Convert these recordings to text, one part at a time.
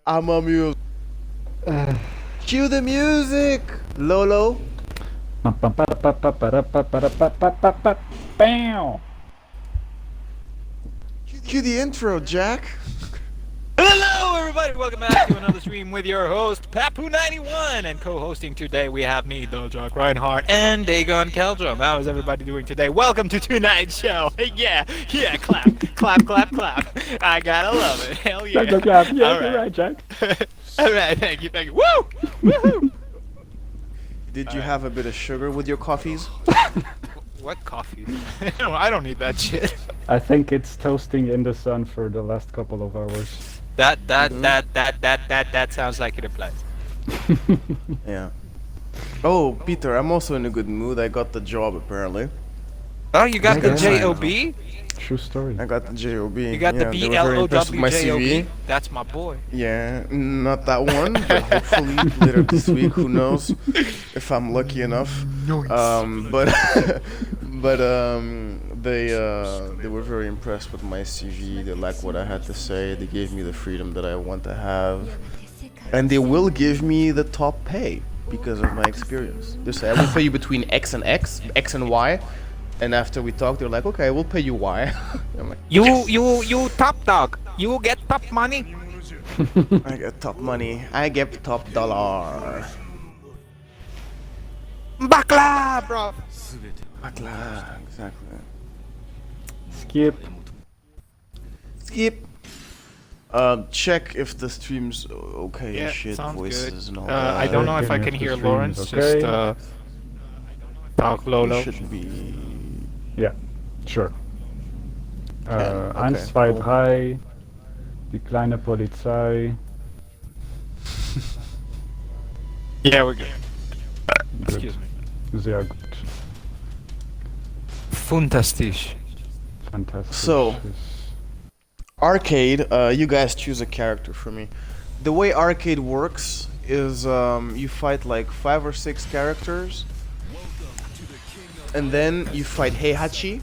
I'm amused. Cue the music, Lolo. Bam! Cue the intro, Jack. Hello, everybody! Welcome back to another stream with your host, Papu91, and co-hosting today we have me, the Jack Reinhardt, and Dagon Keldrum. How is everybody doing today? Welcome to tonight's show. Yeah, clap, clap, clap, clap. I gotta love it. Hell yeah! Clap, clap. Yeah, All you're right, Jack. All right, thank you. Woo! Woohoo! Did you have a bit of sugar with your coffees? What coffee? I don't need that shit. I think it's toasting in the sun for the last couple of hours. That sounds like it applies. Yeah. Oh, Peter, I'm also in a good mood. I got the job apparently. Oh, you got Yeah, the yeah. J-O-B? True story. I got the job. You got the they were very impressed with my B-L-O-W-J-O-B? CV. That's my boy. Yeah, not that one, but hopefully later this week. Who knows if I'm lucky enough. But they were very impressed with my CV. They liked what I had to say. They gave me the freedom that I want to have, and they will give me the top pay because of my experience. They say I will pay you between X and X, X and Y. And after we talked, they're like, "Okay, we'll pay you Y." I'm like, You top dog. You get top money. I get top money. I get top dollar. Bakla, bro. Exactly. Skip. Skip. Check if the stream's okay. Yeah, Shit, sounds voices good. and all that. I don't know if I Checking can if the hear stream Lawrence. is okay. Just talk Lolo. Should be. Yeah, sure. Okay, 1, 2, cool. 3. Die kleine Polizei. Yeah, we're good. Good. Excuse me. Sehr gut. Fantastisch. Fantastic. So- Arcade. You guys choose a character for me. The way arcade works is you fight like 5 or 6 characters, and then you fight Heihachi,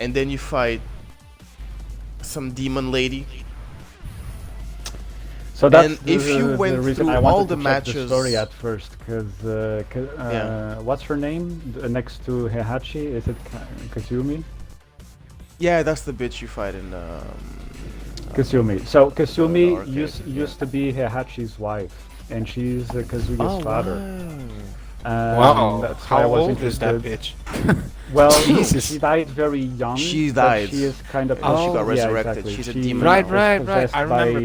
and then you fight some demon lady. So that's And if you the went reason through I wanted all to the check the matches- story at first, because Yeah. what's her name next to Heihachi? Is it Kazumi? Yeah, that's the bitch you fight in. Kasumi. So Kasumi arcade, used to be Heihachi's wife, and she's Kazuya's father. Wow. That's why I How was old is that interested. bitch? Well, Jesus. she died very young. She but died. She is kind of. And she got yeah, resurrected. exactly. She's a She demon Right, now. was right. possessed I remember.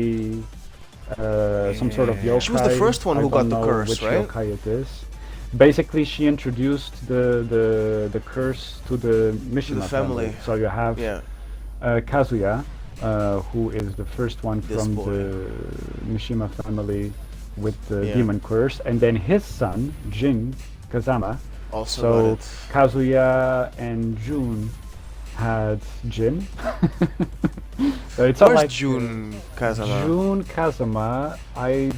by some sort of yokai. She was the first one I who got don't the know curse, which right? yokai it is. Basically, she introduced the curse to the Mishima family. So you have Yeah. Kazuya, who is the first one This from boy. the Mishima family with the Yeah. demon curse, and then his son, Jin Kazama. Also So got it. Kazuya and Jun had Jin. So it's not Where's like Jun Kazama? Jun Kazama. I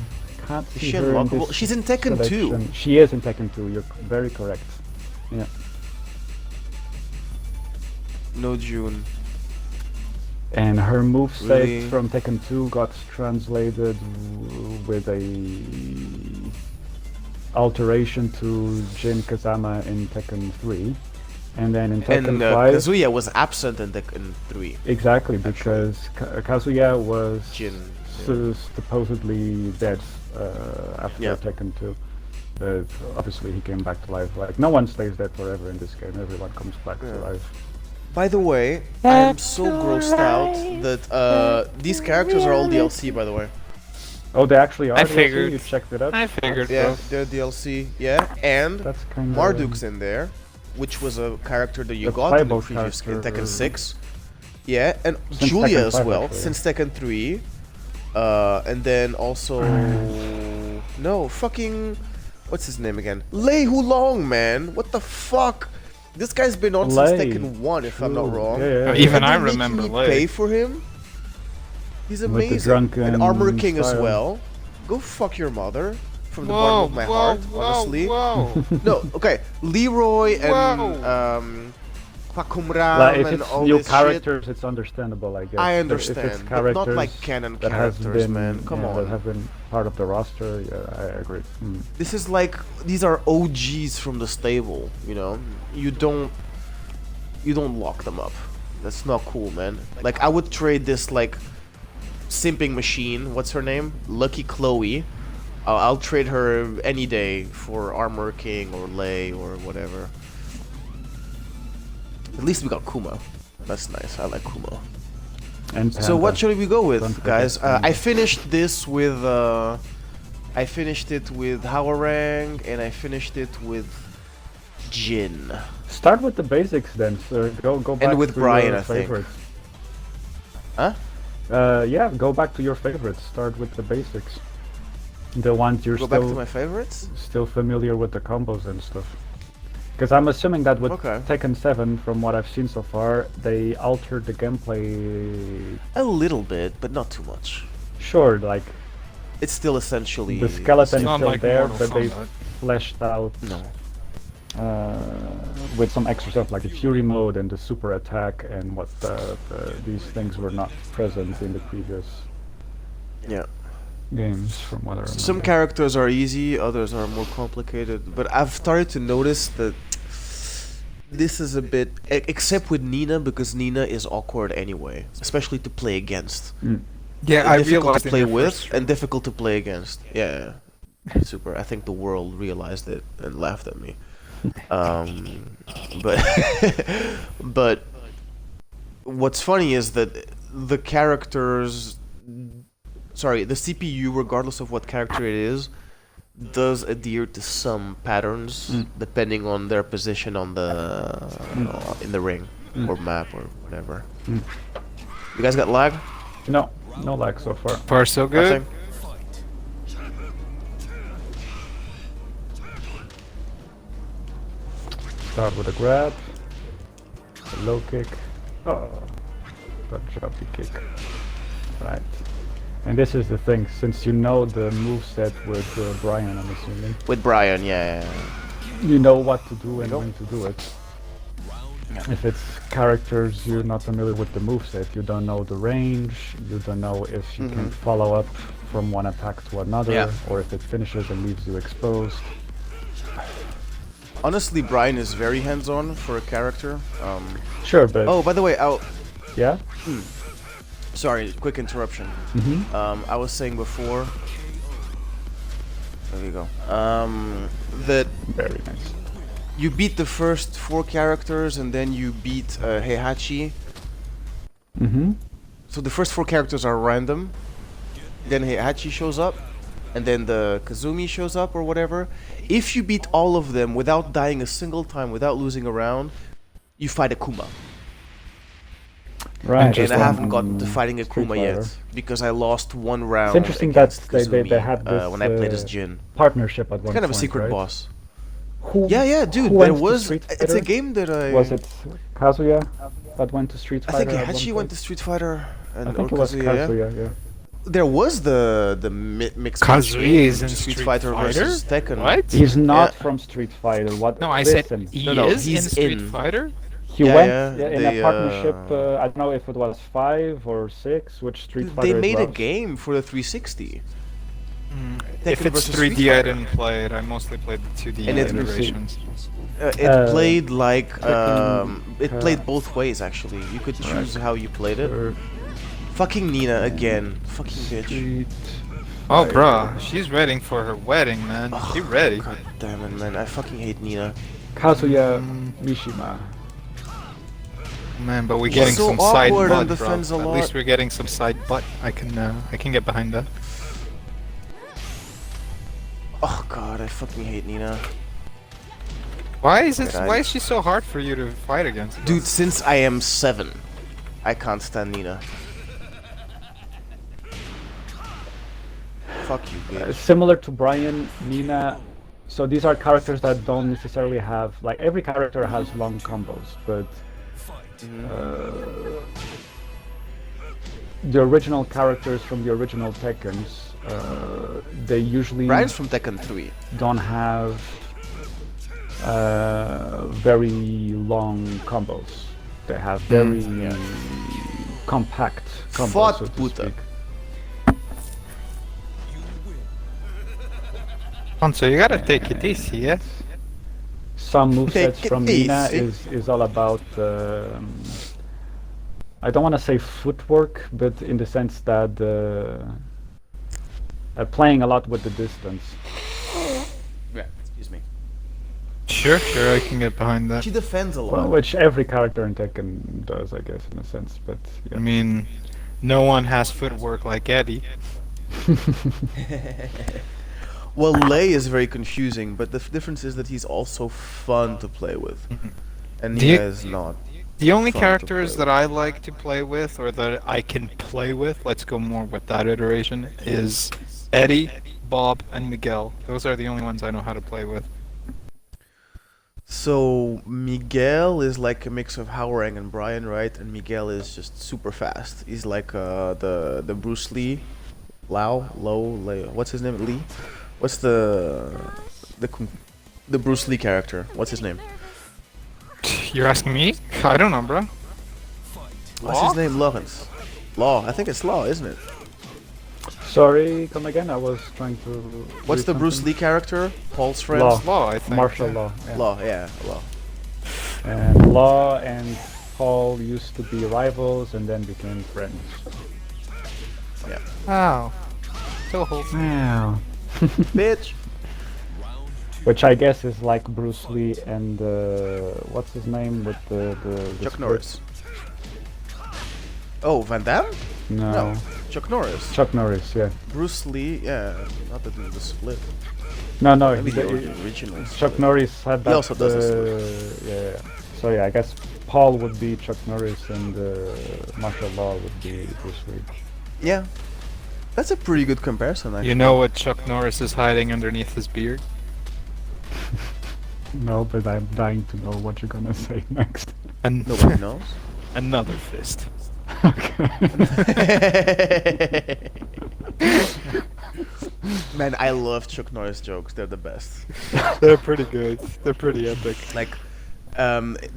can't Is see she her in unlockable? this She's in Tekken 2. selection. She is in Tekken 2. You're very correct. Yeah. No Jun. And her moveset Really? from Tekken 2 got translated with a alteration to Jin Kazama in Tekken 3. And then in Tekken And 5... Kazuya was absent in Tekken 3. Exactly, because Kazuya was Jin. supposedly dead after Yeah. Tekken 2. But obviously he came back to life. Like, no one stays dead forever in this game. Everyone comes back to Yeah. life. By the way, I'm so grossed out that these characters are all DLC, by the way. Oh, they actually are I DLC? figured. You checked it out? I figured, Yeah, bro. they're DLC. Yeah, and That's kind Marduk's in there, which was a character that you The got in the playable previous in character. Tekken 6. Yeah, and Since Julia Tekken as 5 well, actually. since Tekken 3. And then also... no, fucking... What's his name again? Lei Hulong, man! What the fuck? This guy's been on since Lei, Tekken 1, if I'm not true. wrong. Yeah, yeah, yeah. Even And I they're making remember me Lei. pay for him? He's the amazing. drunken And Armor King as style. well. Go fuck your mother. From the bottom of my heart, honestly. Whoa. No, okay. Leroy and Whoa. Pakumram Like if and it's all new this characters, it's understandable, I guess. I But if it's understand, but not like characters canon that has characters, been, man. Come that on. have been part of the roster, yeah, I agree. This is like, these are OGs from the stable, you know? You don't lock them up. That's not cool, man. Like, I would trade this, like, simping machine, what's her name? Lucky Chloe. I'll trade her any day for Armor King or Lei or whatever. At least we got Kuma. That's nice, I like Kuma. And So what should we go with, Don't forget guys? Panda. I finished this with, I finished it with Hwoarang, and I finished it with Jin. Start with the basics then. So go back with to Brian, your I think. favorites. Huh? Yeah, go back to your favorites. Start with the basics. The ones you're Go back to still my favorites? still familiar with the combos and stuff. Because I'm assuming that with Okay. Tekken 7, from what I've seen so far, they altered the gameplay. A little bit, but not too much. Sure, like It's still essentially... the skeleton is not still like there, Mortal but they Kombat. fleshed out No. with some extra stuff like the Fury mode and the super attack and what these things were not present in the previous Yeah. games, from what I remember. Some characters are easy, others are more complicated. But I've started to notice that this is a bit... except with Nina, because Nina is awkward anyway. Especially to play against. Yeah, I Difficult realized to in play your with first and difficult to play against. Yeah. Super. I think the world realized it and laughed at me. But but what's funny is that the characters, sorry, the CPU, regardless of what character it is, does adhere to some patterns depending on their position on the in the ring or map or whatever. You guys got lag? No lag so far. Far so good. Nothing? Start with a grab, a low kick, jumpy kick. Right. And this is the thing, since you know the moveset with Brian, I'm assuming, With Brian, yeah. you know what to do and when to do it. If it's characters you're not familiar with the moveset, you don't know the range, you don't know if you can follow up from one attack to another, Yeah. or if it finishes and leaves you exposed. Honestly, Brian is very hands-on for a character. Sure, but Oh, by the way, yeah, sorry, quick interruption. I was saying before. There we go. That very nice. you beat the first 4 characters and then you beat Heihachi. So the first 4 characters are random. Then Heihachi shows up, and then the Kazumi shows up or whatever. If you beat all of them without dying a single time, without losing a round, you fight Akuma. Right. And I haven't gotten to fighting Akuma yet because I lost 1 round. It's interesting that against they Kazumi, had this when I played as Jin. partnership at one It's kind of a point, secret right? boss. Who, Yeah, dude. who There went to was. Street It's a Fighter? game that I. Was it Kazuya that went to Street I Fighter? think at one Heihachi went to point? Street Fighter and I think or it was Kazuya, yeah? Kazuya, yeah. There was the mixed Kazuya match game, is in which Street Fighter versus Tekken. What? He's not Yeah. from Street Fighter. What? No, I said listen, he No, is in he's Street in. Fighter. he Yeah, went yeah, in they, a partnership. I don't know if it was 5 or 6, which Street Fighter They it made a was. game for the 360. If Tekken it's versus 3D, Street I Fighter. didn't play it. I mostly played the 2D And it- iterations. It played like Tekken, it played both ways actually. You could choose how you played it. Or Fucking Nina again. Fucking bitch. Street. Oh, bruh, she's ready for her wedding, man. She ready. God damn it, man. I fucking hate Nina. Kazuya Mishima. Man, but we're She's getting so some side awkward butt, and bro. defends a At lot. least we're getting some side butt. I can get behind that. Oh god, I fucking hate Nina. Why is it? Right, Why is she so hard for you to fight against? Dude, since I am 7, I can't stand Nina. Fuck you, bitch. Similar to Brian, Nina. So these are characters that don't necessarily have, like, every character has long combos, but the original characters from the original Tekkens, they usually Brian's from Tekken 3. don't have very long combos. They have very compact combos, Fought so to puta. speak. So you gotta take it easy, yes? Some Take movesets it from Nina easy. is all about I don't want to say footwork, but in the sense that playing a lot with the distance. Yeah, excuse me. Sure, I can get behind that. She defends a Well, lot. which every character in Tekken does, I guess, in a sense. But I yeah. mean, no one has footwork like Eddie. Well, Lei is very confusing, but the difference is that he's also fun to play with, and Do Nina you- is not. The only Fun to characters play that I like to play with, or that I can play with, let's go more with that iteration, is Eddie, Bob, and Miguel. Those are the only ones I know how to play with. So Miguel is like a mix of Howrang and Brian, right? And Miguel is just super fast. He's like the Bruce Lee, what's his name? Lee? What's the Bruce Lee character? What's his name? You're asking me? I don't know, bro. What's Law? his name? Lawrence. Law. I think it's Law, isn't it? Sorry, come again. I was trying to. What's the read Bruce something. Lee character? Paul's friend. Law. Law, I think. Martial yeah. law. Yeah. Law. Yeah, Law. And Law and Paul used to be rivals and then became friends. Oh. So wholesome. Wow. Bitch. Which I guess is like Bruce Lee and what's his name with the Chuck split? Norris. Oh, Van Damme? No. Chuck Norris. Chuck Norris, yeah. Bruce Lee, yeah, not the split. No, Maybe he- the original. Chuck Norris had that. also does the yeah. So yeah, I guess Paul would be Chuck Norris and martial law would be Bruce Lee. Yeah. That's a pretty good comparison, actually. You know what Chuck Norris is hiding underneath his beard? No, but I'm dying to know what you're gonna say next. And Nobody knows. another fist. Man, I love Chuck Norris jokes. They're the best. They're pretty good. They're pretty epic. Like,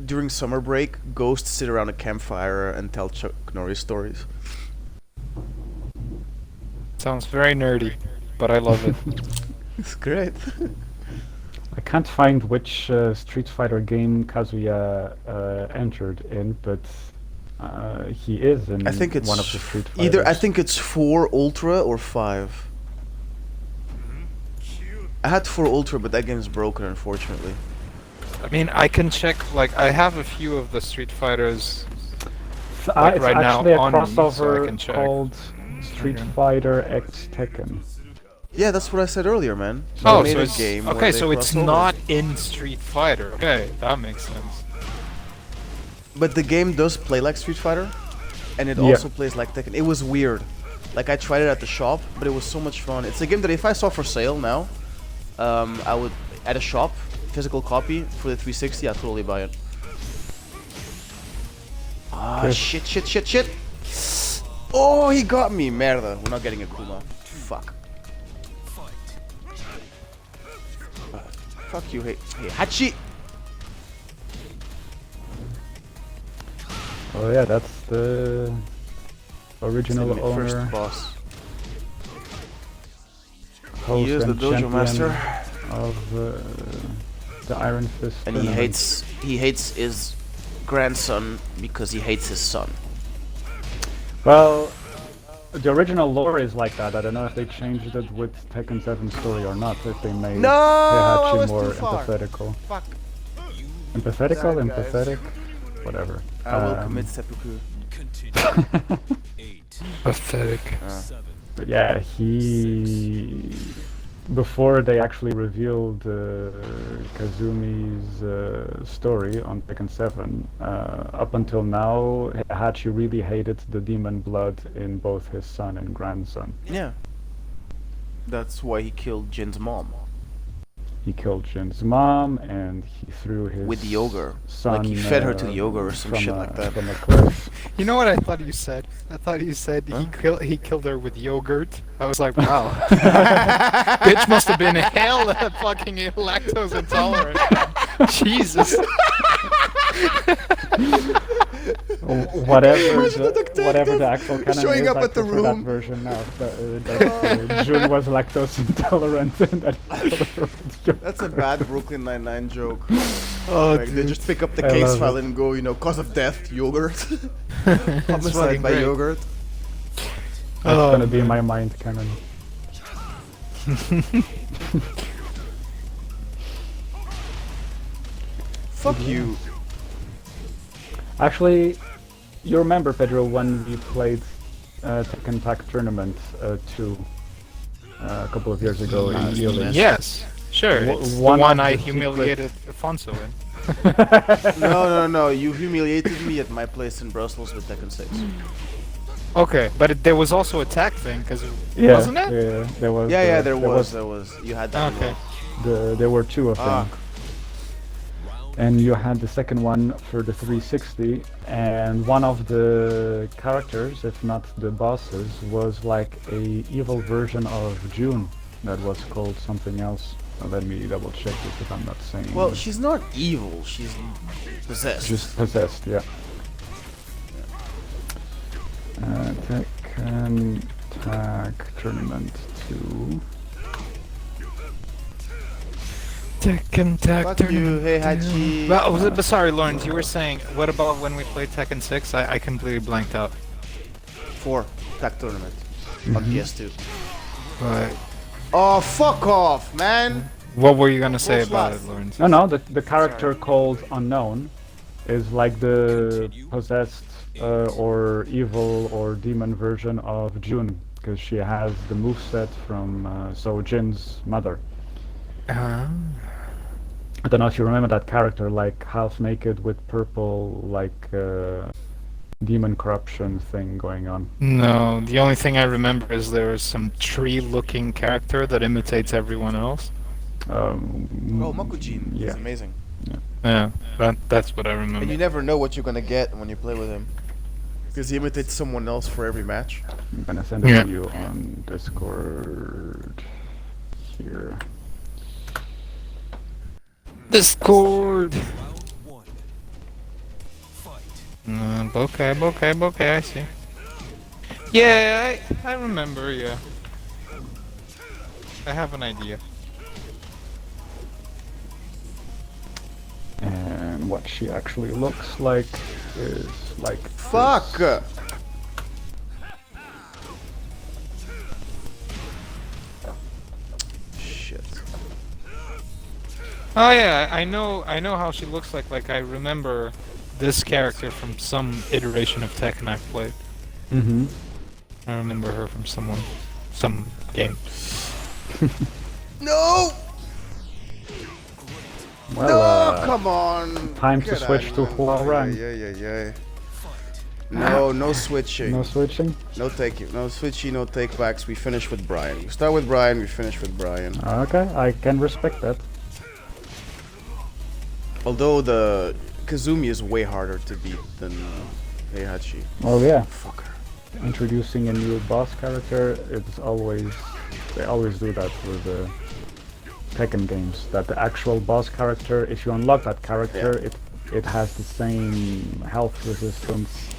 during summer break, ghosts sit around a campfire and tell Chuck Norris stories. Sounds very nerdy, but I love it. It's great. I can't find which Street Fighter game Kazuya entered in, but he is in I think it's one of the Street Fighters. either. I think it's 4 Ultra or 5. I had 4 Ultra, but that game's broken, unfortunately. I mean, I can check, like, I have a few of the Street Fighters. It's like right now actually a on me, so I crossover can check. called Street Okay. Fighter X Tekken. Yeah, that's what I said earlier, man. Oh, They so made a it's game where okay. they So it's cross over. not in Street Fighter. Okay, that makes sense. But the game does play like Street Fighter, and it Yeah. also plays like Tekken. It was weird. Like, I tried it at the shop, but it was so much fun. It's a game that if I saw for sale now, I would, at a shop, physical copy for the 360, I'd totally buy it. Ah, Okay. shit. Oh, he got me. Merda. We're not getting a Kuma. Fuck. Fuck you, hey Hachi! Oh yeah, that's the original It's the owner, first boss. host He is the and dojo champion master. of the Iron Fist. And he tournament. hates his grandson because he hates his son. Well, the original lore is like that. I don't know if they changed it with Tekken 7 story or not. If they made No, Heihachi that's more too far. empathetical. Fuck. Empathetical? Sorry, guys. Empathetic? Whatever. I will commit seppuku. Pathetic. But yeah, he... Before they actually revealed Kazumi's story on Tekken 7, up until now, Heihachi really hated the demon blood in both his son and grandson. Yeah. That's why he killed Jin's mom. He killed Jin's mom, and he threw his With the ogre. son, Like, he fed her to the ogre or some from shit a- like that. From a cliff. You know what I thought you said? I thought you said he killed her with yogurt. I was like, wow. Bitch must have been hell fucking lactose intolerant. Jesus. Whatever the actual canon Showing is, up I at the prefer that room. version now. That June was lactose intolerant and that That's a bad Brooklyn Nine-Nine joke. Oh, Like, they just pick up the I case love file it. and go, cause of death, yogurt. It's Homicide fucking by great. yogurt. That's Oh, gonna be man. my mind canon. Fuck you. Actually, you remember, Pedro, when we played Tekken Tag Tournament 2 a couple of years ago in Ely? Yes, sure. W- It's one the one of I the humiliated Afonso in. No. You humiliated me at my place in Brussels with Tekken 6. Okay, but there was also a tag thing, Yeah, wasn't it? yeah, there was. Yeah, there was. You had that. Okay. There were two of them. Ah. And you had the second one for the 360, and one of the characters, if not the bosses, was like a evil version of June that was called something else. Let me double check this if I'm not saying. Well, she's not evil. She's possessed. just possessed, yeah. Tekken Tag Tournament 2. Tekken Tag Fuck you, hey Hachi. But sorry, Lawrence, you were saying, what about when we played Tekken 6? I completely blanked out. 4 Tag Tournament on PS2. But Oh, fuck off, man! what were you gonna say What's about that? it, Lawrence? No, the character called Unknown is like the possessed or evil or demon version of June, because she has the moveset from Jin's mother. I don't know if you remember that character, like half naked with purple, like demon corruption thing going on. No, the only thing I remember is there is some tree-looking character that imitates everyone else. Oh, Makujin. Yeah. He's amazing. Yeah, that's what I And you remember. never know what you're gonna get when you play with him. Because he imitates someone else for every match. I'm gonna send it Yeah. to you on Discord here. Discord! Bokeh, I see. Yeah, I remember, yeah. I have an idea. And what she actually looks like is like Fuck! this. Shit. Oh yeah, I know how she looks like. Like I remember this character from some iteration of Tekken I've played. Mm-hmm. I remember her from some game. No! Well, No, come on! time to Get switch out, to man. Huarang. Yeah. No switching. No switching? No taking. No switching, no takebacks. We finish with Brian. We start with Brian, we finish with Brian. Okay, I can respect that. Although the Kazumi is way harder to beat than Heihachi. Oh yeah, Fucker. introducing a new boss character, they always do that with the Tekken games, that the actual boss character, if you unlock that character, it has the same health resistance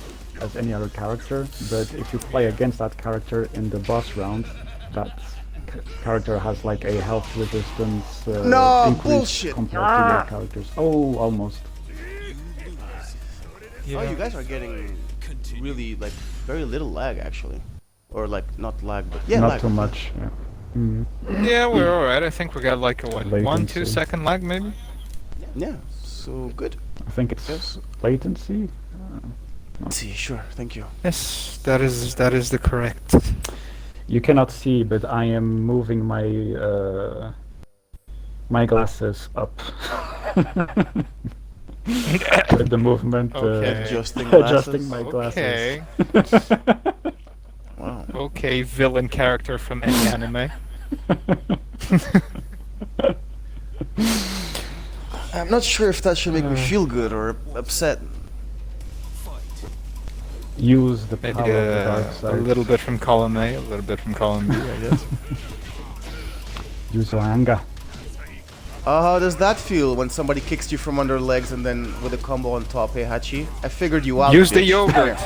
as any other character, but if you play against that character in the boss round, that character has like a health resistance No, increase bullshit. compared to your characters. Oh, almost. Yeah. Oh, you guys are getting really, like, very little lag, actually. Or, like, not lag, but... Yeah, Not lag. too much. Yeah. Mhm. Yeah, we're alright. I think we got like a what, 1-2 Latency. second lag maybe. Yeah, so good. I think it's Yes. latency. See, sure, thank you. Yes, that is the correct. You cannot see, but I am moving my my glasses up with the movement. Okay. Adjusting glasses. Adjusting my glasses. Okay. Wow. Okay, villain character from any anime. I'm not sure if that should make me feel good or upset. Use the Maybe power of the dark a side. little bit from column A, a little bit from column B, I guess. Use your anger. How does that feel when somebody kicks you from under legs and then with a combo on top? Hey, Hachi, I figured you out. Use the bitch. yogurt.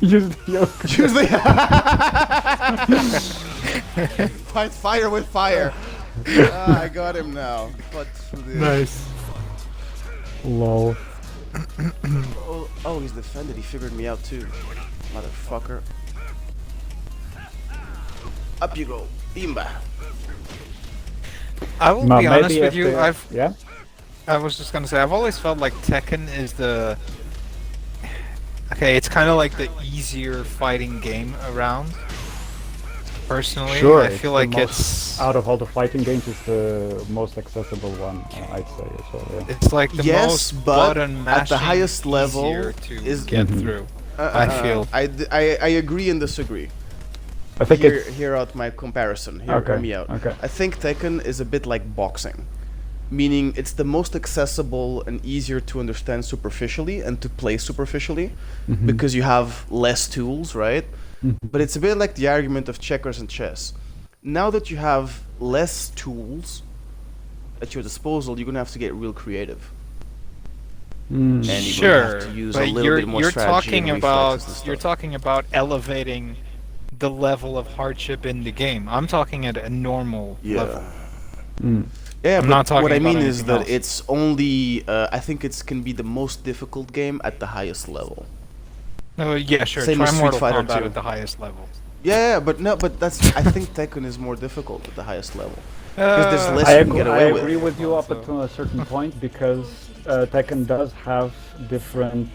Use the yogurt. Use the fight fire with fire. I got him now. But Nice. Lol. oh, he's defended. He figured me out too, motherfucker. Up you go, Imba. I will Now, be honest maybe with if you. they- Yeah. I was just gonna say, I've always felt like Tekken is the. Okay, it's kind of like the easier fighting game around. Personally, Sure. I feel like it's. out of all the fighting games, it's the most accessible one, I'd say as well. Yeah. It's like the Yes, most but button at the mashing, highest level easier to is- get Mhm. through. I feel. I agree and disagree. I think it's Hear out my comparison. Hear Okay, me out. okay. I think Tekken is a bit like boxing, meaning it's the most accessible and easier to understand superficially and to play superficially Mhm. because you have less tools, right? Mhm. But it's a bit like the argument of checkers and chess. Now that you have less tools at your disposal, you're gonna have to get real creative. Mm. And you're gonna Sure, have to use a but little you're bit more you're strategy talking and about reflexes and you're stuff. talking about elevating the level of hardship in the game. I'm talking at a normal level. Mm. Yeah, I'm but not talking what I about mean is anything that else. it's only. I think it can be the most difficult game at the highest level. Yeah, sure. Same Try with Street Mortal Fighter Kombat 2. at the highest level. Yeah, but no, but that's. I think Tekken is more difficult at the highest level. Because there's less I you can get away with. agree with you up until a certain point because Tekken does have different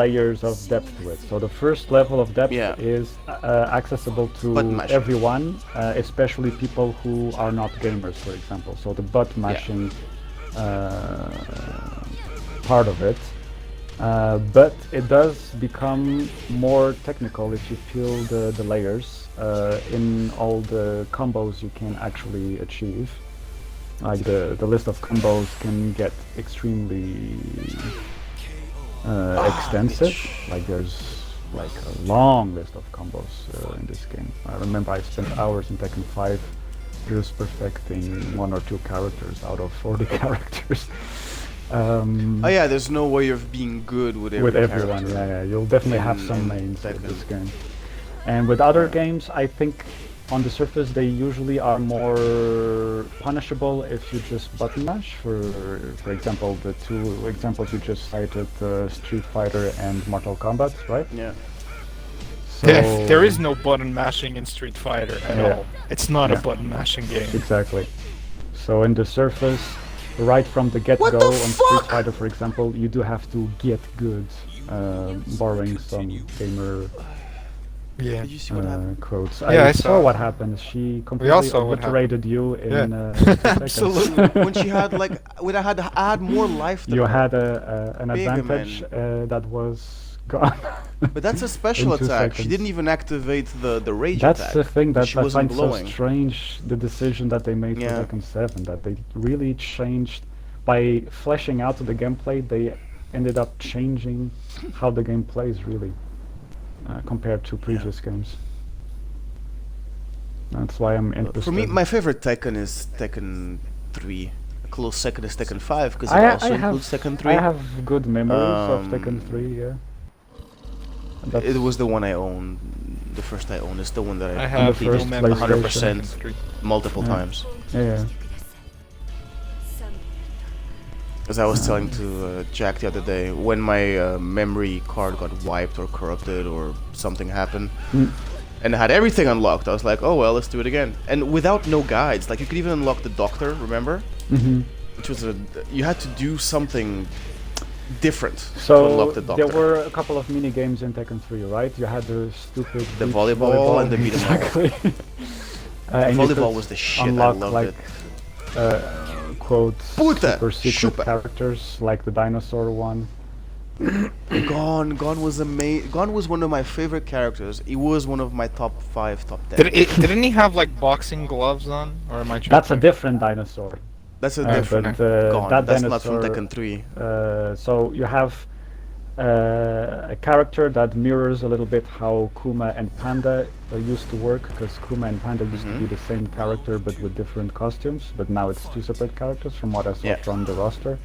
layers of depth to it. So the first level of depth Yeah. is accessible to Button mashing. everyone, especially people who are not gamers, for example. So the butt mashing part of it. But it does become more technical if you feel the layers in all the combos you can actually achieve. Like the list of combos can get extremely extensive. bitch. Like there's like a long list of combos in this game. I remember I spent hours in Tekken 5 just perfecting 1 or 2 characters out of 40 characters. Oh yeah, there's no way of being good with every with everyone, character. yeah, you'll definitely have in- some in mains with Tekken. this game. And with other games, I think on the surface they usually are more punishable if you just button mash. For example, the 2 examples you just cited, Street Fighter and Mortal Kombat, right? Yeah. So There is no button mashing in Street Fighter at Yeah. all. It's not Yeah. a button mashing game. Exactly. So in the surface, right from the get-go What the on Street fuck? Fighter, for example, you do have to get good, borrowing some gamer Yeah. Did you see what happened? quotes. Yeah, I I saw saw what happened. She completely all saw what obliterated you in Yeah. 2 seconds. Absolutely. When she had like, when I had more life than You her. had an Big advantage man. that was gone. But that's a special in 2 attack. She seconds. didn't even activate the rage That's attack. the thing that She I wasn't find glowing. so strange, the decision that they made Yeah. for Tekken 7, that they really changed, by fleshing out the gameplay, they ended up changing how the game plays, really, compared to previous games. That's why I'm interested. For me, my favorite Tekken is Tekken 3. A close second is Tekken 5 because it also includes Tekken 3. I have good memories of Um, Tekken 3, yeah. It was the one I owned. The first I owned is the one that I, I have no completed memory. 100% Street. multiple Yeah. times. Yeah. As I was telling to Jack the other day, when my memory card got wiped or corrupted or something happened, Mm. and I had everything unlocked, I was like, oh well, let's do it again. And without no guides, like you could even unlock the doctor, remember? Hmm. Which was you had to do something different to So unlock the doctor. there were a couple of mini games in Tekken 3, right? You had the stupid The beach volleyball and the beat 'em all. exactly. And you volleyball could was the shit, I unlock, loved like, quote Puta, super secret chupa. characters like the dinosaur one. Gon was amazing. Gon was one of my favorite characters. He was one of my top 5, top 10. Didn't he have like boxing gloves on? Or am I tripping? That's a different dinosaur. That's a But, different that Gon. That's not from dinosaur, Tekken 3. So you have a character that mirrors a little bit how Kuma and Panda used to work, because Kuma and Panda used to be the same character but with different costumes, but now it's two separate characters from what I saw from the roster.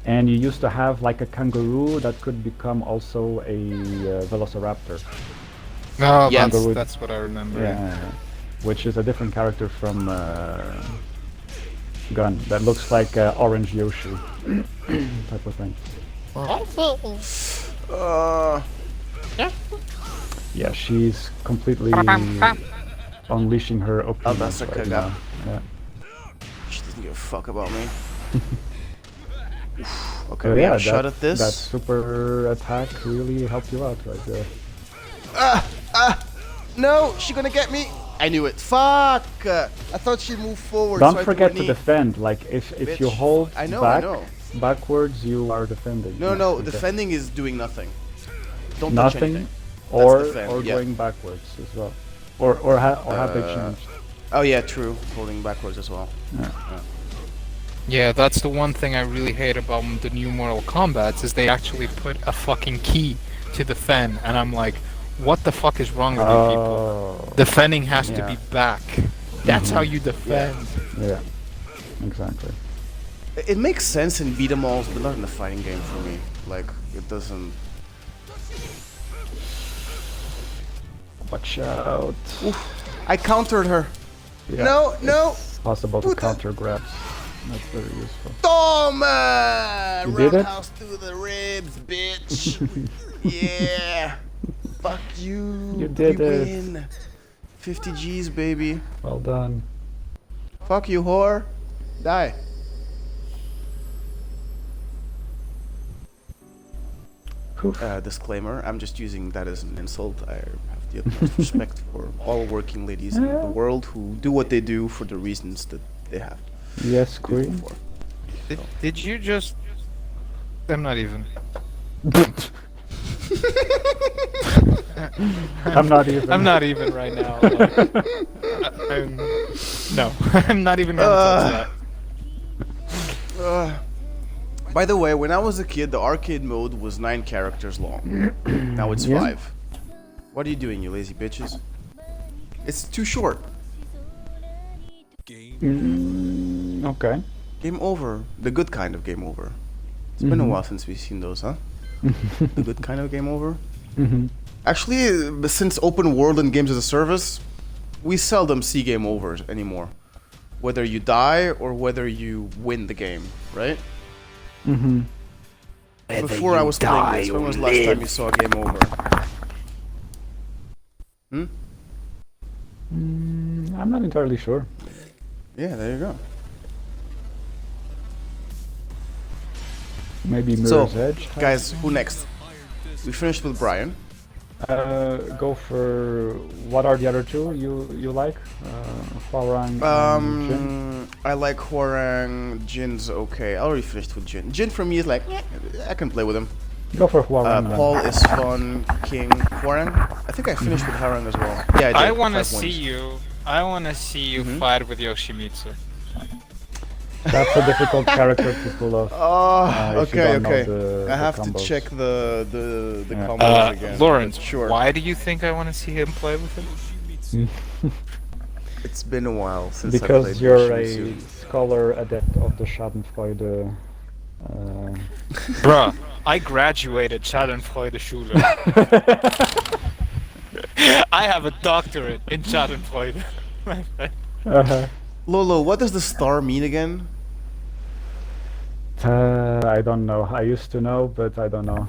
And you used to have like a kangaroo that could become also a velociraptor. No, Yes. that's what I remember. Yeah, which is a different character from Gun that looks like Orange Yoshi type of thing. Yeah, she's completely unleashing her opinions that's a right caga. now. Yeah. She doesn't give a fuck about me. Okay, So we have yeah, a shot at this. that super attack really helped you out right there. No, she gonna get me. I knew it. Fuck! I thought she'd move forward. Don't so I forget threw a to knee. defend. Like if you Bitch. hold I know, back I know. backwards, you are defending. No, Yeah, no, okay. defending is doing nothing. Don't touch Nothing, anything. or defend, yeah. going backwards as well, or have they changed? Oh yeah, true. Holding backwards as well. Yeah, that's the one thing I really hate about the new Mortal Kombat is they actually put a fucking key to defend, and I'm like, what the fuck is wrong with you people? Oh, Defending has to Yeah. be back. That's how you defend. yeah, exactly. It makes sense in beat 'em alls, but not in a fighting game for me. Like it doesn't. Watch out. I countered her. Yeah, No, no. it's possible to Puta. counter grabs. That's very useful. Toma! You did it? Roundhouse through the ribs, bitch. Yeah. Fuck you. You did we it. Win. 50 G's, baby. Well done. Fuck you, whore. Die. Poof. Disclaimer, I'm just using that as an insult. I have the utmost respect for all working ladies in the world who do what they do for the reasons that they have Yes, to do it queen. for. Did you just... I'm not even. I'm not even. I'm not even right now. Like, no, I'm not even gonna touch that. By the way, when I was a kid, the arcade mode was 9 characters long. Now it's Yeah. 5. What are you doing, you lazy bitches? It's too short. Okay. Game over. The good kind of game over. It's been a while since we've seen those, huh? The good kind of game over? Actually, since open world and games as a service, we seldom see game overs anymore. Whether you die or whether you win the game, right? Before I was playing this, when was the last time you saw a game over? I'm not entirely sure. Yeah, there you go. Maybe So, Mirror's Edge. guys, who next? We finished with Brian. Go for what are the other two you like? Hwarang and Jin. I like Hwarang. Jin's okay. I already finished with Jin. Jin for me is like, I can play with him. Go for Hwarang. then. Paul is fun. King. Hwarang. I think I finished with Hwarang as well. Yeah, I did. I want to 5 see wins. you. I want to see you fight with Yoshimitsu. That's a difficult character to pull off. Oh, if you okay, don't know okay. the I have to combos. check the combos again. Lawrence, but sure. why do you think I want to see him play with him? It's been a while since I played Because you're Yoshimitsu. a scholar adept of the Schadenfreude. Bruh, I graduated Schadenfreude Schule. I have a doctorate in Schadenfreude. Lolo, what does the star mean again? I don't know. I used to know, but I don't know.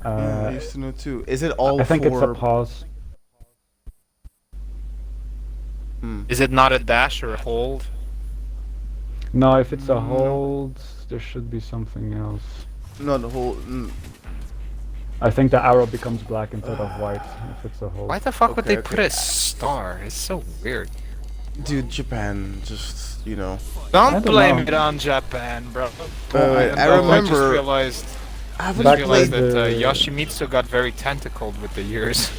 Yeah, I used to know too. Is it all I think it's a for? pause. Is it not a dash or a hold? No, if it's a hold, there should be something else. No, the whole. I think the arrow becomes black instead of white if it's a hold. Why the fuck would Okay, they put a star? It's so weird. Dude, Japan, just I Don't don't blame know. it on Japan, bro. I just remember- realized, I haven't Back realized with that the- Yoshimitsu got very tentacled with the years.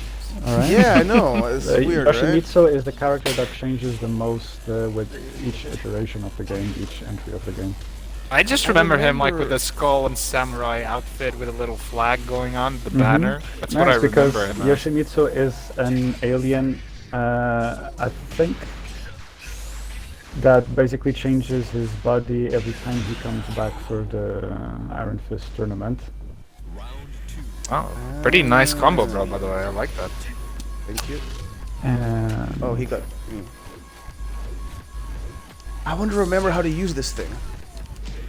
Alright. Yeah, I know. It's weird, right? Yoshimitsu is the character that changes the most with each iteration of the game, each entry of the game. I just remember him like with a skull and samurai outfit with a little flag going on, the banner. That's what I because remember him as. Yoshimitsu is an alien, I think, that basically changes his body every time he comes back for the Iron Fist tournament. Oh, pretty nice combo, bro, by the way. I like that. Thank you. And Oh, he got. I want to remember how to use this thing.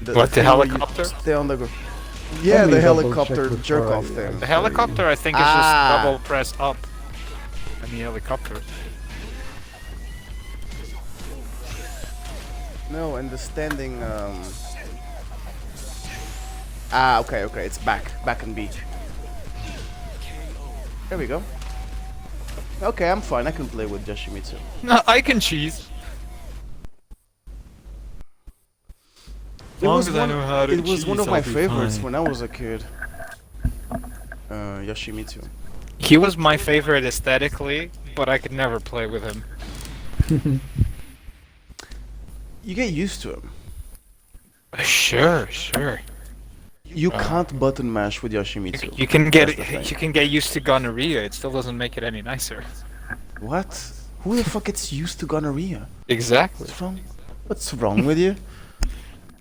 What, the thing where you helicopter? Stay on the go. Yeah, Let me the double helicopter check jerk before off I- thing. The helicopter, I think, is just double press up. And the helicopter. No, and the standing. Okay, it's back and B. There we go. Okay, I'm fine. I can play with Yoshimitsu. No, I can cheese. It was one of my favorites when I was a kid. Yoshimitsu. He was my favorite aesthetically, but I could never play with him. You get used to him. Sure. You can't button mash with Yoshimitsu. You can That's the thing. get used to gonorrhea. It still doesn't make it any nicer. What? Who the fuck gets used to gonorrhea? Exactly. What's wrong? What's wrong with you?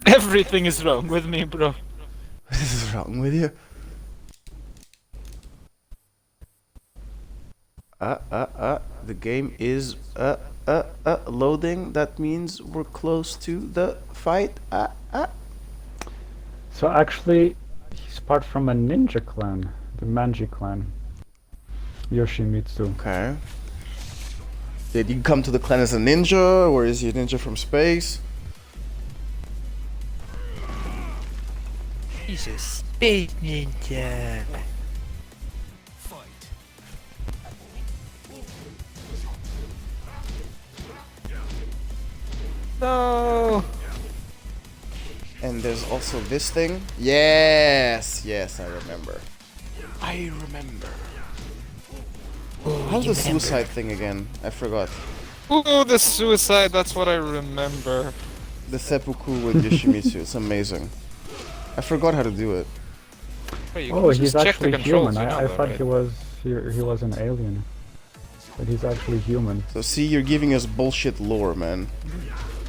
Everything is wrong with me, bro. What is wrong with you? The game is loading. That means we're close to the fight. So actually, he's part from a ninja clan, the Manji clan. Yoshimitsu. Okay. Did you come to the clan as a ninja, or is he a ninja from space? He's a space ninja. No. And there's also this thing. Yes, I remember. How's the suicide thing again? I forgot. Ooh, the suicide, that's what I remember. The seppuku with Yoshimitsu. It's amazing. I forgot how to do it. Wait, you Oh, can he's just check the actually controls, human. you know I that, thought right? he was an alien, but he's actually human So see, you're giving us bullshit lore, man.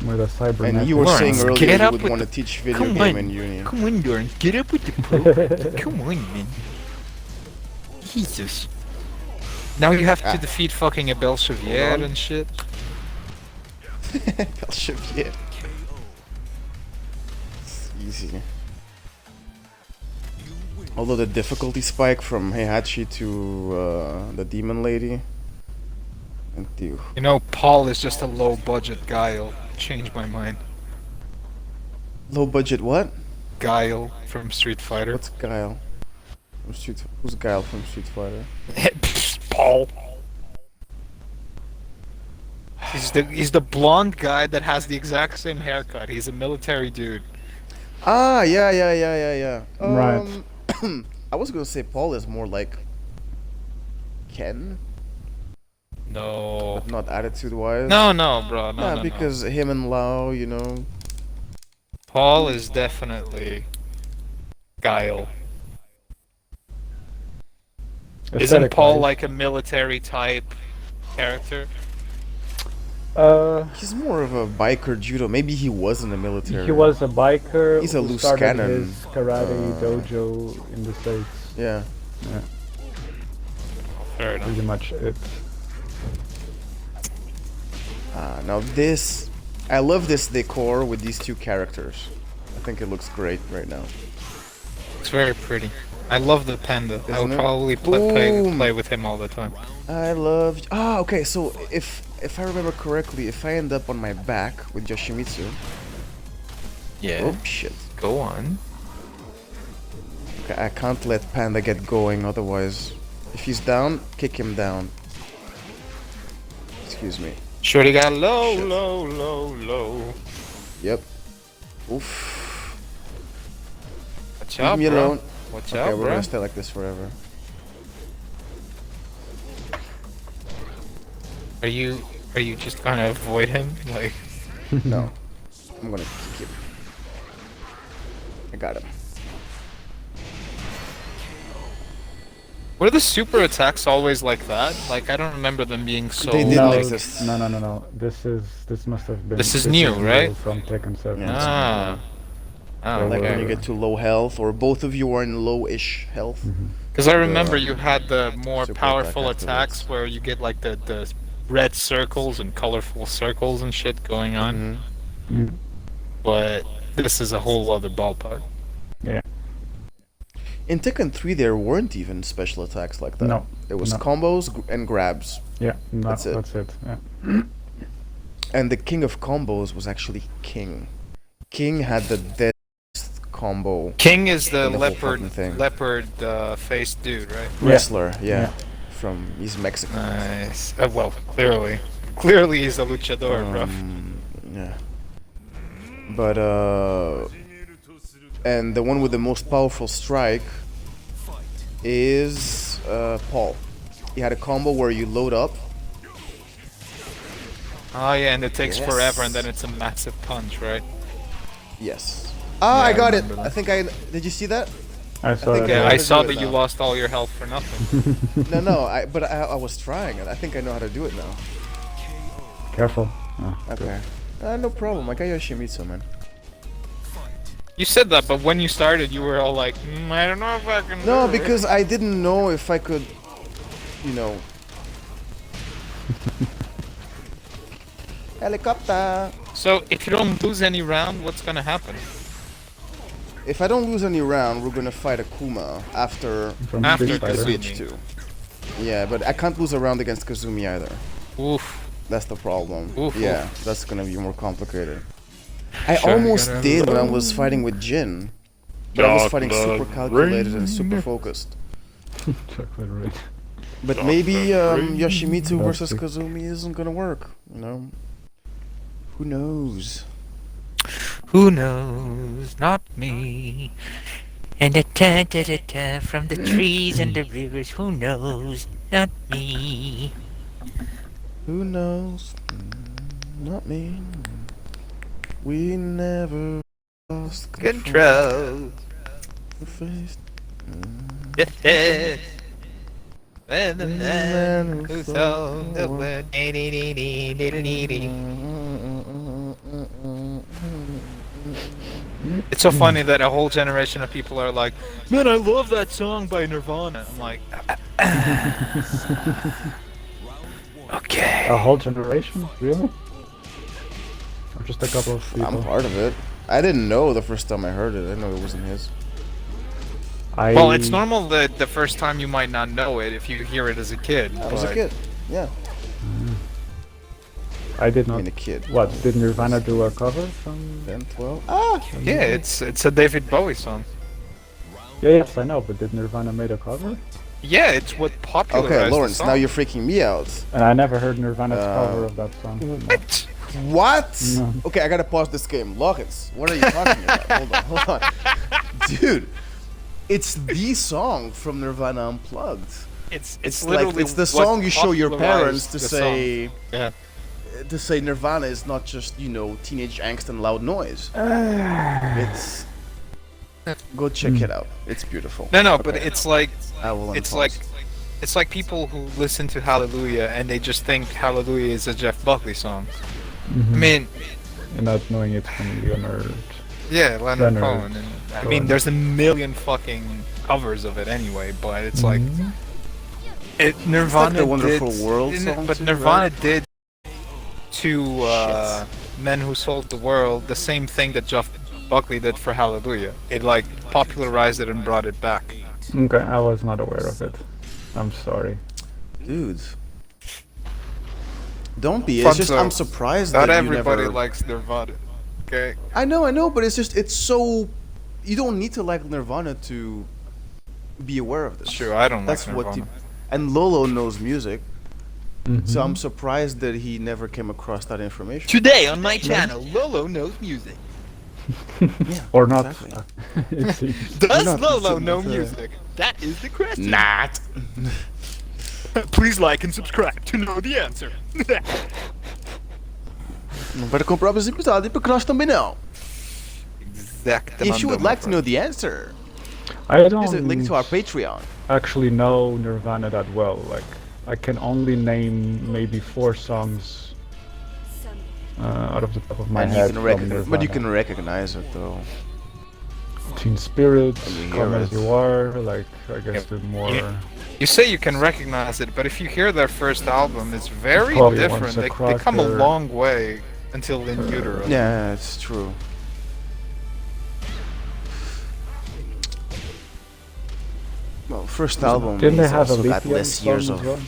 with a cybernetic. And you were saying Lawrence, earlier get you up would with want to the- teach video Come game on. in uni. Come on, Lawrence, get up with the pro. Come on, man. Jesus. Now you have to defeat fucking a Belchevier on. and shit. Belchevier. It's easy. Although the difficulty spike from Heihachi to the demon lady. And you. You know, Paul is just a low-budget Guile. Changed my mind. Low budget what? Guile from Street Fighter. What's Guile? Who's Guile from Street Fighter? Paul. He's the blonde guy that has the exact same haircut. He's a military dude. Ah, yeah. Right. I was gonna say Paul is more like Ken, No. but not attitude-wise. No, bro. No, Yeah, no, because him and Lao, you know. Paul is definitely Guile. Isn't Paul Aesthetic-wise. like a military type character? He's more of a biker judo. Maybe he was in the military. He was a biker. He's a who loose started cannon. his karate dojo in the States. Yeah. Yeah, Fair enough. pretty much it. Now this, I love this decor with these two characters. I think it looks great right now. It's very pretty. I love the panda. I Isn't would it? probably Boom. play with him all the time. I love. Okay. So if I remember correctly, if I end up on my back with Yoshimitsu. Yeah. Oh shit. Go on. Okay, I can't let Panda get going, otherwise, if he's down, kick him down. Excuse me. Shorty got low, Shit. low. Yep. Oof. Watch Leave out, me bro. alone. Watch Okay, out, we're bro. gonna stay like this forever. Are you just gonna avoid him? Like, No. I'm gonna kick him. I got him. Were the super attacks always like that? Like, I don't remember them being so... They didn't No, exist. no. This must have been. This is new, right? From Tekken 7. Yeah. Ah. Oh, Like when you okay. get to low health, or both of you are in low-ish health. Because I remember you had the more super powerful attack attacks activates. where you get like the red circles and colorful circles and shit going on. Mm. But this is a whole other ballpark. Yeah. In Tekken 3, there weren't even special attacks like that. No. It was No. combos and grabs. Yeah. No, That's it. That's it. Yeah. And the king of combos was actually King. King had the deadest combo King is the In the whole fucking thing. leopard faced dude, right? wrestler. Yeah. Yeah. He's Mexican. Nice. Well, clearly he's a luchador, bro. Yeah. But and the one with the most powerful strike is Paul. He had a combo where you load up. Oh yeah, and it takes Yes. forever, and then it's a massive punch, right? Yes. Yeah, I I got it. remember that. I think did you see that? I saw think that. Yeah, Yeah, how I to saw do it that you now. lost all your health for nothing. No, I was trying it. I think I know how to do it now. Careful. Oh, Okay. No problem. I got Yoshimitsu, man. You said that, but when you started, you were all like, I don't know if I can No, do it." because I didn't know if I could, you know. Helicopter. So, if you don't lose any round, what's gonna happen? If I don't lose any round, we're gonna fight Akuma after From After Street Fighter. Kazumi. Switch 2. Yeah, but I can't lose a round against Kazumi either. Oof. That's the problem. Oof, Yeah, oof. that's gonna be more complicated. I Sure, almost gotta did when I was fighting with Jin. But I was fighting super calculated and super focused. Chocolate ring. But maybe Yoshimitsu That's versus it. Kazumi isn't gonna work, you know? Who knows? Who knows? Not me. And the ta-ta-ta-ta from the trees and the rivers. Who knows? Not me. Who knows? Not me. We never lost Control. Face. And the man who sold the word. It's so funny that a whole generation of people are like, man, I love that song by Nirvana. I'm like, okay. A whole generation? Really? Or just a couple of people? I'm part of it. I didn't know the first time I heard it. I didn't know it wasn't his. Well, it's normal that the first time you might not know it if you hear it as a kid. I was a but- kid. Yeah. I did I not. mean, a kid. What? Did Nirvana do a cover from? 10, 12? Ah! Yeah, it's a David Bowie song. Yeah, yes, I know. But did Nirvana made a cover? Yeah, it's what popularized Okay, Lawrence, the now song. you're freaking me out. And I never heard Nirvana's cover of that song. No. What? What? No. Okay, I gotta pause this game. Lawrence, what are you talking about? Hold on. Dude, it's the song from Nirvana Unplugged. It's It's like literally it's the what song you show your parents popularized to the say song. Yeah. to say Nirvana is not just, you know, teenage angst and loud noise. It's go check it out. It's beautiful. No, but Okay, it's like I will it's unpause. like it's like people who listen to Hallelujah and they just think Hallelujah is a Jeff Buckley song. I mean, And not knowing it's from Leonard. yeah, Leonard Leonard Cohen. And, I Cohen. mean, there's a million fucking covers of it anyway, but it's like Nirvana the Wonderful did, World didn't it- song but too, Nirvana right? did to Men Who Sold the World the same thing that Jeff Buckley did for Hallelujah. It like popularized it and brought it back. Okay, I was not aware of it. I'm sorry. Dudes. Don't be. It's just Funzo, I'm surprised Not that everybody you never... likes Nirvana. Okay. I know, but it's just it's so you don't need to like Nirvana to be aware of this. Sure, I don't That's like what Nirvana. and Lolo knows music, Mhm. so I'm surprised that he never came across that information. Today on my channel, Lolo knows music. Yeah, Or not. exactly. It seems. Does not Lolo listening know to- music? That is the question. Not. Please like and subscribe to know the answer. Não para comprar esse episódio porque nós também não. If you would like to know the answer, I there's a link to our don't Patreon. actually know Nirvana that well. Like, I can only name maybe 4 songs out of the top of my And head you can from recognize, but you Nirvana. can recognize it though. Teen Spirit, When you Come hear As it. You Are, like, I guess Yep. the more... You say you can recognize it, but if you hear their first album, it's very Probably different. Once a They come a Cracker. long way until In Utero. Yeah, it's true. Well, first album Didn't they is have a also got Lithium less song years as of. well?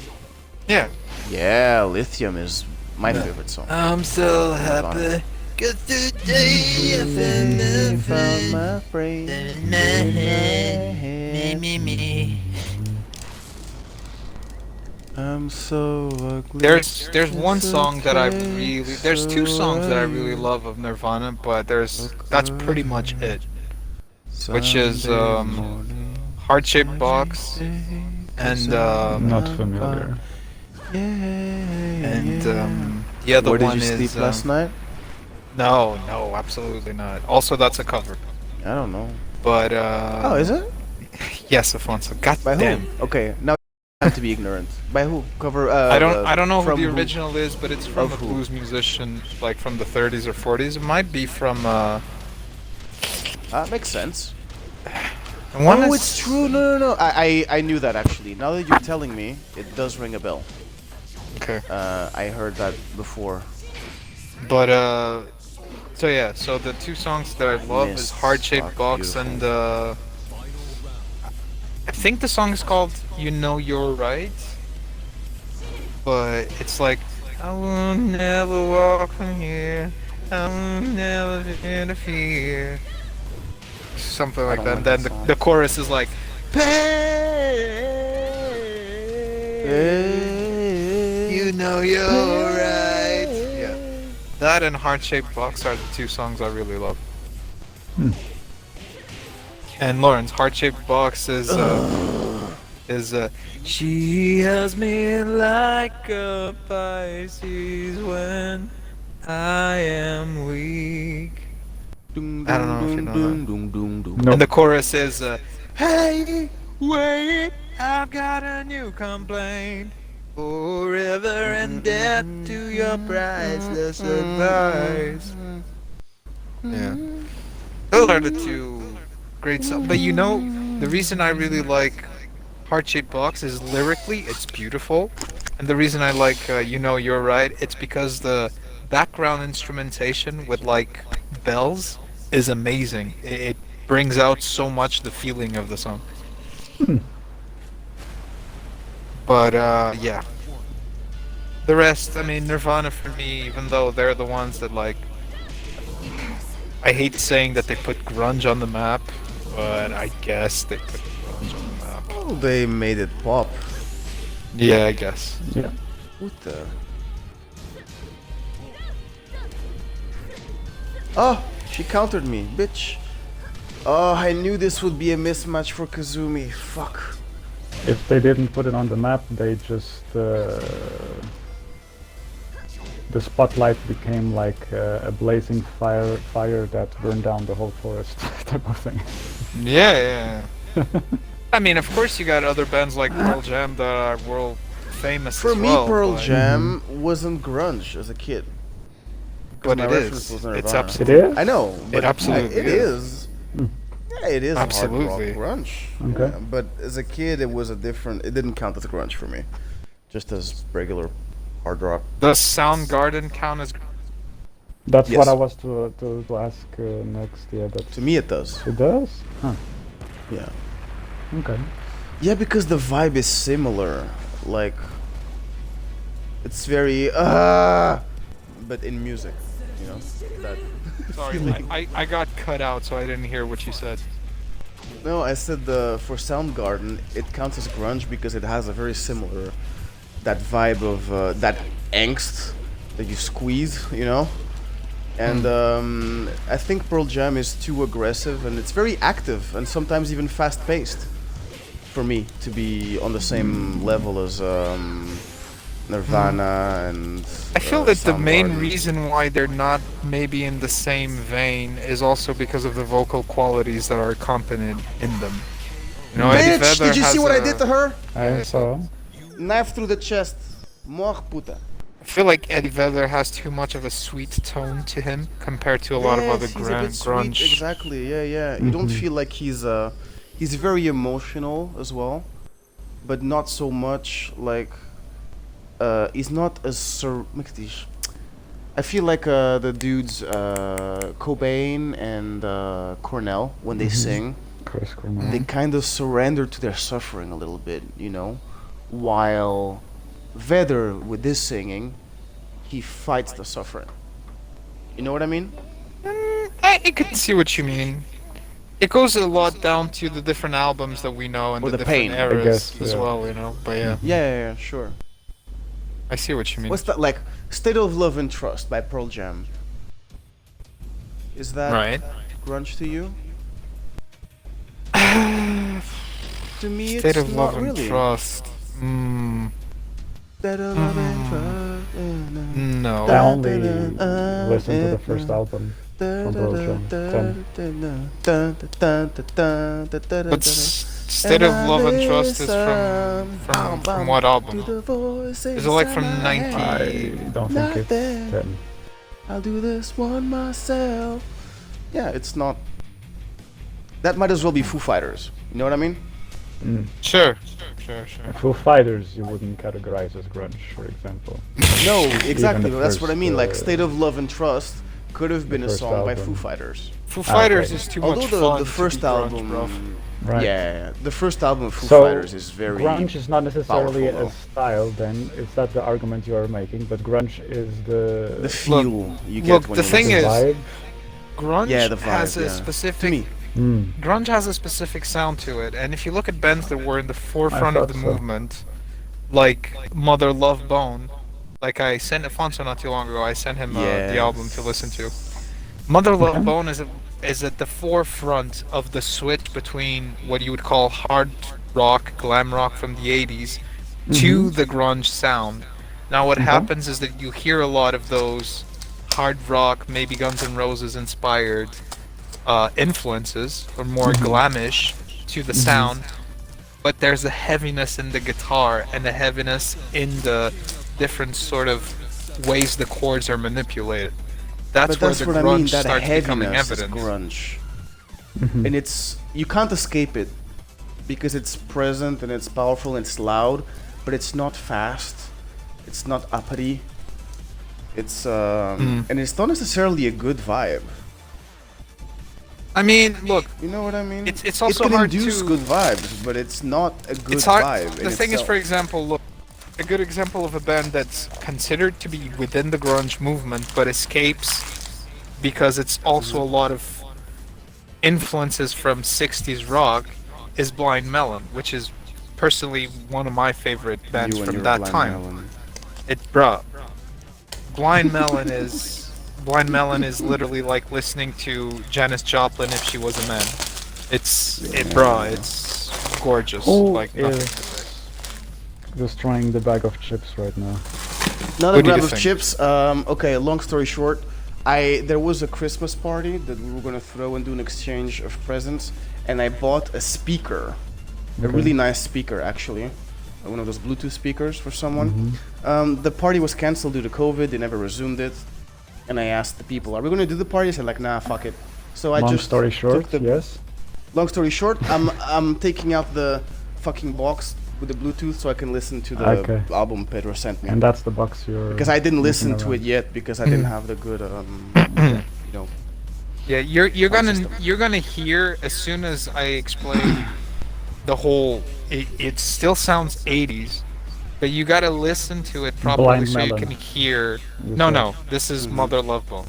Yeah. Yeah, Lithium is my favorite song. I'm so happy, 'cause today I Found my brain in my head. Me. I'm so ugly. There's one It's song that I okay, really there's 2 songs that I really love of Nirvana, but that's pretty much it. Which is Sunday morning, Heart-Shaped Box and Not familiar. the other Where did one you is sleep last night? No, absolutely not. Also, that's a cover. I don't know. But Oh, is it? Yes, Afonso. God By damn. who? Okay, now I have to be ignorant. By who? Cover. I don't know who from the original is, but it's from Of a who? blues musician like from the 30s or 40s. It might be from Makes sense. one Oh, is- it's true. No. I knew that actually. Now that you're telling me, it does ring a bell. Okay. I heard that before. But so yeah, so the 2 songs that I love is Miss Heart-Shaped Fuck, Box beautiful. and I think the song is called You Know You're Right. But it's like I will never walk from here. I will never interfere. Something like don't that. like And then that song. the chorus is like You know you're right. Yeah. That and Heart-Shaped Box are the 2 songs I really love. And Lawrence, Heart-Shaped Box is she has me like a Pisces when I am weak. I don't know if you know that. No. And the chorus is hey, wait, I've got a new complaint. Forever and death to your priceless advice. Yeah. Those are the 2 great songs. But you know, the reason I really like Heart-Shaped Box is lyrically, it's beautiful. And the reason I like You Know You're Right, it's because the background instrumentation with like bells is amazing. It brings out so much the feeling of the song. But yeah. The rest, I mean, Nirvana for me, even though they're the ones that like I hate saying that they put grunge on the map, but I guess they put grunge on the map. Oh, they made it pop. Yeah, I guess. Yeah. What the? Oh, she countered me, bitch. Oh, I knew this would be a mismatch for Kazumi. Fuck. If they didn't put it on the map, they just... the spotlight became like a blazing fire that burned down the whole forest type of thing. Yeah. I mean, of course you got other bands like Pearl Jam that are world famous For as me, well, Pearl but- Jam wasn't grunge as a kid. But my it reference is. was It's Nirvana. absolutely. It is? I know, but absolutely it is. Yeah, it is Absolutely. hard rock grunge. Okay. Yeah, but as a kid, it was a different. It didn't count as grunge for me, just as regular hard rock. Does Soundgarden count as? That's Yes. what I was to ask next. Yeah, To that's... me, it does. It does? Huh. Yeah. Okay. Yeah, because the vibe is similar. Like, it's very but in music, you know. That Sorry, feeling. I got cut out, so I didn't hear what you said. No, I said for Soundgarden, it counts as grunge because it has a very similar that vibe of that angst that you squeeze, you know. And I think Pearl Jam is too aggressive and it's very active and sometimes even fast-paced for me to be on the same level as Nirvana and. I feel that the main Soundgarden. reason why they're not maybe in the same vein is also because of the vocal qualities that are accompanied in them. You know, Eddie Bitch, Vedder did you see has what I a- did to her? I saw. Knife through the chest. Mor puta. I feel like Eddie Vedder has too much of a sweet tone to him compared to a lot of other Yes, he's a bit grunge. sweet. Exactly. Yeah, yeah. You don't feel like he's very emotional as well, but not so much like he's not as I feel like the dudes Cobain and Cornell when they sing, Chris Cornell. they kind of surrender to their suffering a little bit, you know, while Vedder with this singing, he fights the suffering. You know what I mean? I can see what you mean. It goes a lot down to the different albums that we know and Or the the different pain. I eras guess, as yeah. well, you know. But yeah, Yeah, sure. I see what you mean. What's that like? State of Love and Trust by Pearl Jam. Is that Right. grunge to you? To me, State it's of not Love and really. Trust. State of Love and Trust. No. I only listened to the first album from Pearl Jam. But State of Love and Trust is from what album? Is it like from 90? I don't think it's 10. I'll do this one myself. Yeah, it's not. That might as well be Foo Fighters. You know what I mean? Sure. Foo Fighters you wouldn't categorize as grunge, for example. No, exactly. the That's what I first, mean. Like State of Love and Trust could have been a first song by album. Foo Fighters. Foo Fighters okay. is too Although much fun. the to first be grunge, album, bro. Right. yeah, the first album of Foo So, Fighters is very grunge is not necessarily powerful, a style then, is that the argument you are making, but grunge is the feel you get look, when the you thing listen. is- vibe. Grunge Yeah, the vibe, has a yeah. specific To me. grunge has a specific sound to it, and if you look at bands that were in the forefront of thought the so. movement, like Mother Love Bone, like I sent Afonso not too long ago, I sent him the album to listen to. Mother Love Okay. Bone is at the forefront of the switch between what you would call hard rock, glam rock from the 80s to the grunge sound. Now what happens is that you hear a lot of those hard rock, maybe Guns N' Roses inspired influences, or more glamish to the sound, but there's a heaviness in the guitar and a heaviness in the different sort of ways the chords are manipulated. That's But where that's the what grunge I mean. That starts becoming heaviness is evident. grunge, and it's you can't escape it because it's present and it's powerful and it's loud, but it's not fast. It's not uppity. It's and it's not necessarily a good vibe. I mean, look, You know what I mean? It's also it can hard induce to- good vibes, but it's not a good it's hard. vibe. The thing is, for example, look, a good example of a band that's considered to be within the grunge movement but escapes because it's also a lot of influences from 60s rock is Blind Melon, which is personally one of my favorite bands from that time. Blind Melon is literally like listening to Janis Joplin if she was a man. It's gorgeous. Who like nothing is to say. destroying the bag of chips right now? Not a What do you grab of think? chips. Okay, long story short, there was a Christmas party that we were gonna throw and do an exchange of presents, and I bought a speaker, a really nice speaker actually, one of those Bluetooth speakers for someone. The party was canceled due to COVID. They never resumed it, and I asked the people, "Are we gonna do the party?" They said like, "Nah, fuck it." So I Long just story took short, the yes. Long story short, I'm taking out the fucking box with the Bluetooth so I can listen to the Okay. album Pedro sent me. And that's the box you're... Because I didn't looking listen to around. it yet because I didn't have the good you know. Yeah, you're Sound gonna hear as soon as I explain the whole. It still sounds 80s, but you gotta listen to it properly Blind so you Melon. can hear. You No, said. no, this is Mother Love Bone.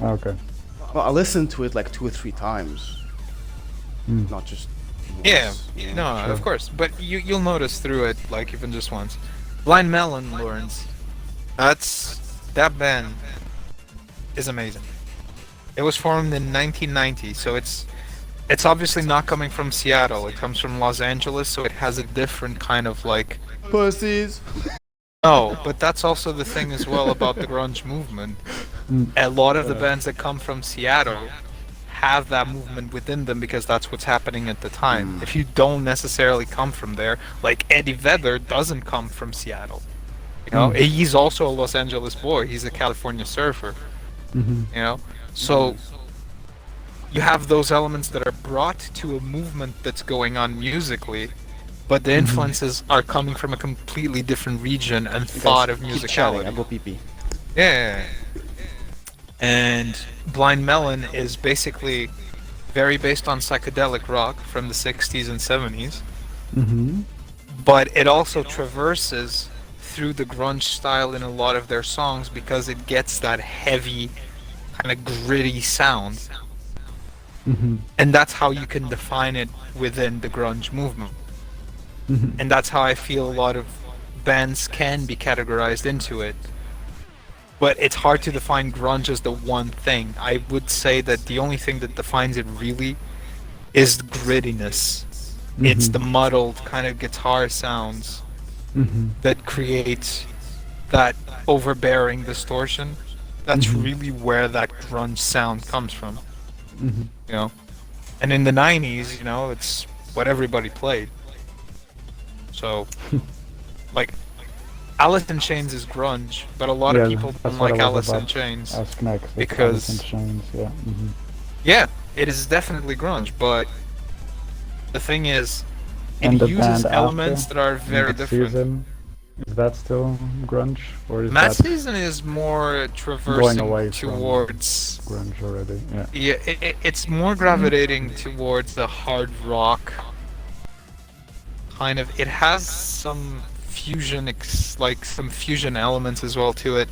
Okay. Well, I listened to it like 2 or 3 times. Not just Yeah, once. no, of course, but you'll notice through it, like even just once. Blind Melon, Lawrence. That band is amazing. It was formed in 1990, so it's obviously not coming from Seattle. It comes from Los Angeles, so it has a different kind of like Pussies. No, but that's also the thing as well about the grunge movement. Mm. A lot of the bands that come from Seattle have that movement within them because that's what's happening at the time. If you don't necessarily come from there, like Eddie Vedder doesn't come from Seattle. You know, he's also a Los Angeles boy. He's a California surfer. Mm-hmm. You know, so you have those elements that are brought to a movement that's going on musically, but the influences are coming from a completely different region and thought of Keep chatting. I musicality. go pee pee. Yeah. And Blind Melon is basically very based on psychedelic rock from the 60s and 70s, Mm-hmm. but it also traverses through the grunge style in a lot of their songs because it gets that heavy, kind of gritty sound. Mm-hmm. And that's how you can define it within the grunge movement. Mm-hmm. And that's how I feel a lot of bands can be categorized into it. But it's hard to define grunge as the one thing. I would say that the only thing that defines it really is grittiness. It's the muddled kind of guitar sounds Mm-hmm. that create that overbearing distortion. That's really where that grunge sound comes from, Mm-hmm. you know. And in the 90s, you know, it's what everybody played. So, like, Alice in Chains is grunge, but a lot of people don't like Alice in Chains. Ask next. because- Alice in Chains, yeah. Mm-hmm. Yeah, it is definitely grunge, but the thing is, it And the uses band elements after, that are very Mad different. Season, is that still grunge, or is Mad that Season is more traversing away from- towards. grunge already? Yeah. Yeah, it's more gravitating towards the hard rock kind of. It has some fusion, like some fusion elements as well to it,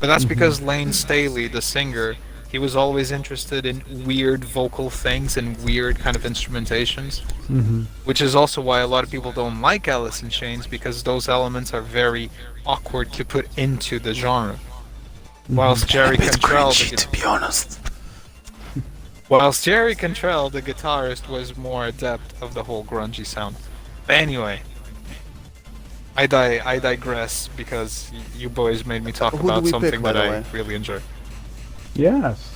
but that's because Lane Staley, the singer, he was always interested in weird vocal things and weird kind of instrumentations, Mm-hmm. which is also why a lot of people don't like Alice in Chains because those elements are very awkward to put into the genre. Whilst Jerry Cantrell, be honest. Whilst Jerry Cantrell, the guitarist, was more adept of the whole grungy sound. But anyway, I digress because you boys made me talk Who do about we something pick, by that the I way? really enjoy. Yes.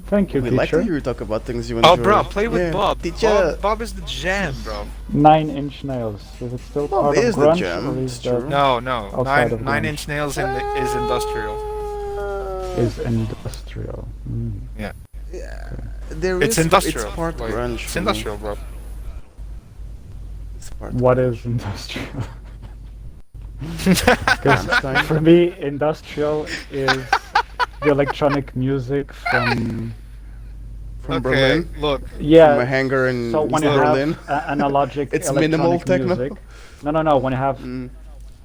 Thank you, We like to teacher. hear you talk about things you enjoy. Oh, bro, play with Yeah. Bob. Teacher. Bob is the jam, bro. 9-inch Nails. Is it still Bob part is of the grunge, jam, or it's is true. that No. Outside of Nine grunge. Inch Nails is industrial. is industrial? Mm. Yeah. There It's is- industrial. It's part like, grunge. It's for me. industrial, bro. It's part What is industrial? Because Rammstein. for me, industrial is the electronic music from from Okay, Berlin. look. From a yeah. hangar in So when you Berlin. have analogic It's electronic minimal techno. music, no. When you have Mm.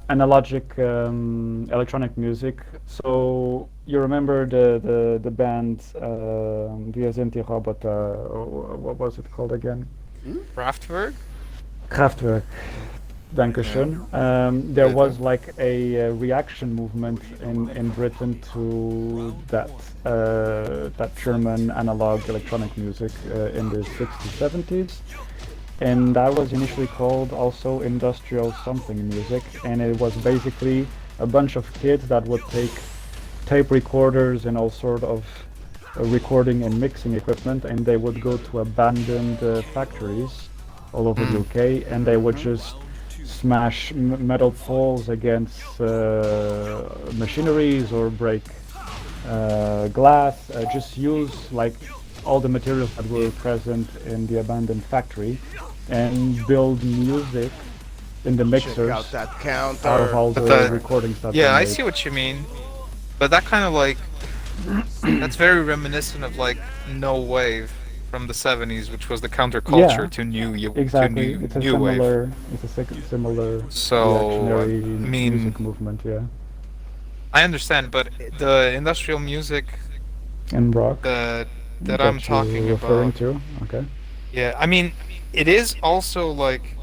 analogic electronic music, so you remember the band Wir sind die Roboter. What was it called again? Kraftwerk? Kraftwerk. Dankeschön. There was like a reaction movement in Britain to that German analog electronic music in the 60s, 70s. And that was initially called also industrial something music. And it was basically a bunch of kids that would take tape recorders and all sort of recording and mixing equipment, and they would go to abandoned factories all over the UK, and they would just smash metal poles against machineries or break glass, just use like all the materials that were present in the abandoned factory and build music in the Check mixers out that counter. out of all the But recordings that Yeah, they I made. see what you mean. But that kind of like that's very reminiscent of like no wave from the 70s, which was the counterculture Yeah, to new Exactly, to new, it's a new wave. similar, similar So, reactionary I mean- music movement, yeah, I understand, but the industrial music and rock that that I'm you're talking referring about, to. Okay. yeah, I mean, it is also like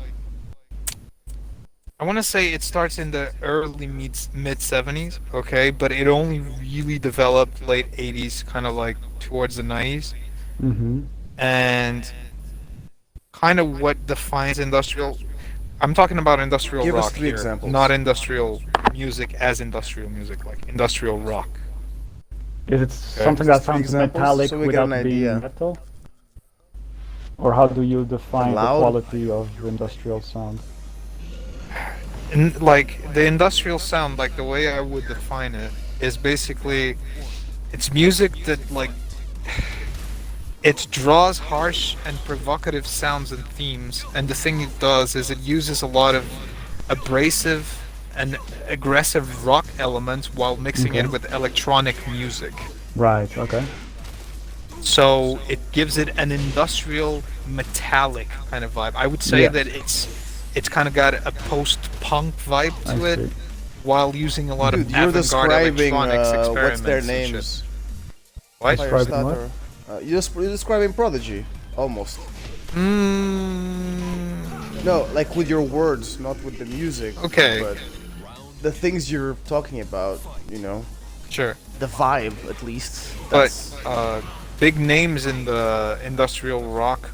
I want to say it starts in the early mid 70s, okay, but it only really developed late 80s, kind of like towards the 90s, Mm-hmm. and kind of what defines industrial. I'm talking about industrial Give us rock 3 here, examples. not industrial music as industrial music, like industrial rock. Is it something that Just 3 sounds examples metallic so we get without an being idea. metal? Or how do you define the loud? quality of industrial sound? Like the industrial sound, like the way I would define it is basically it's music that like it draws harsh and provocative sounds and themes, and the thing it does is it uses a lot of abrasive and aggressive rock elements while mixing it Okay. with electronic music. Right, okay. So it gives it an industrial metallic kind of vibe. I would say Yeah. that it's kind of got a post-punk vibe to I it see. while using a lot Dude, of you're avant-garde describing electronics experiments what's their and shit. names. What? Describing what? Firestarter. You're describing Prodigy, almost. No, like with your words, not with the music. Okay. But the things you're talking about, you know, Sure. the vibe at least. But That's big names in the industrial rock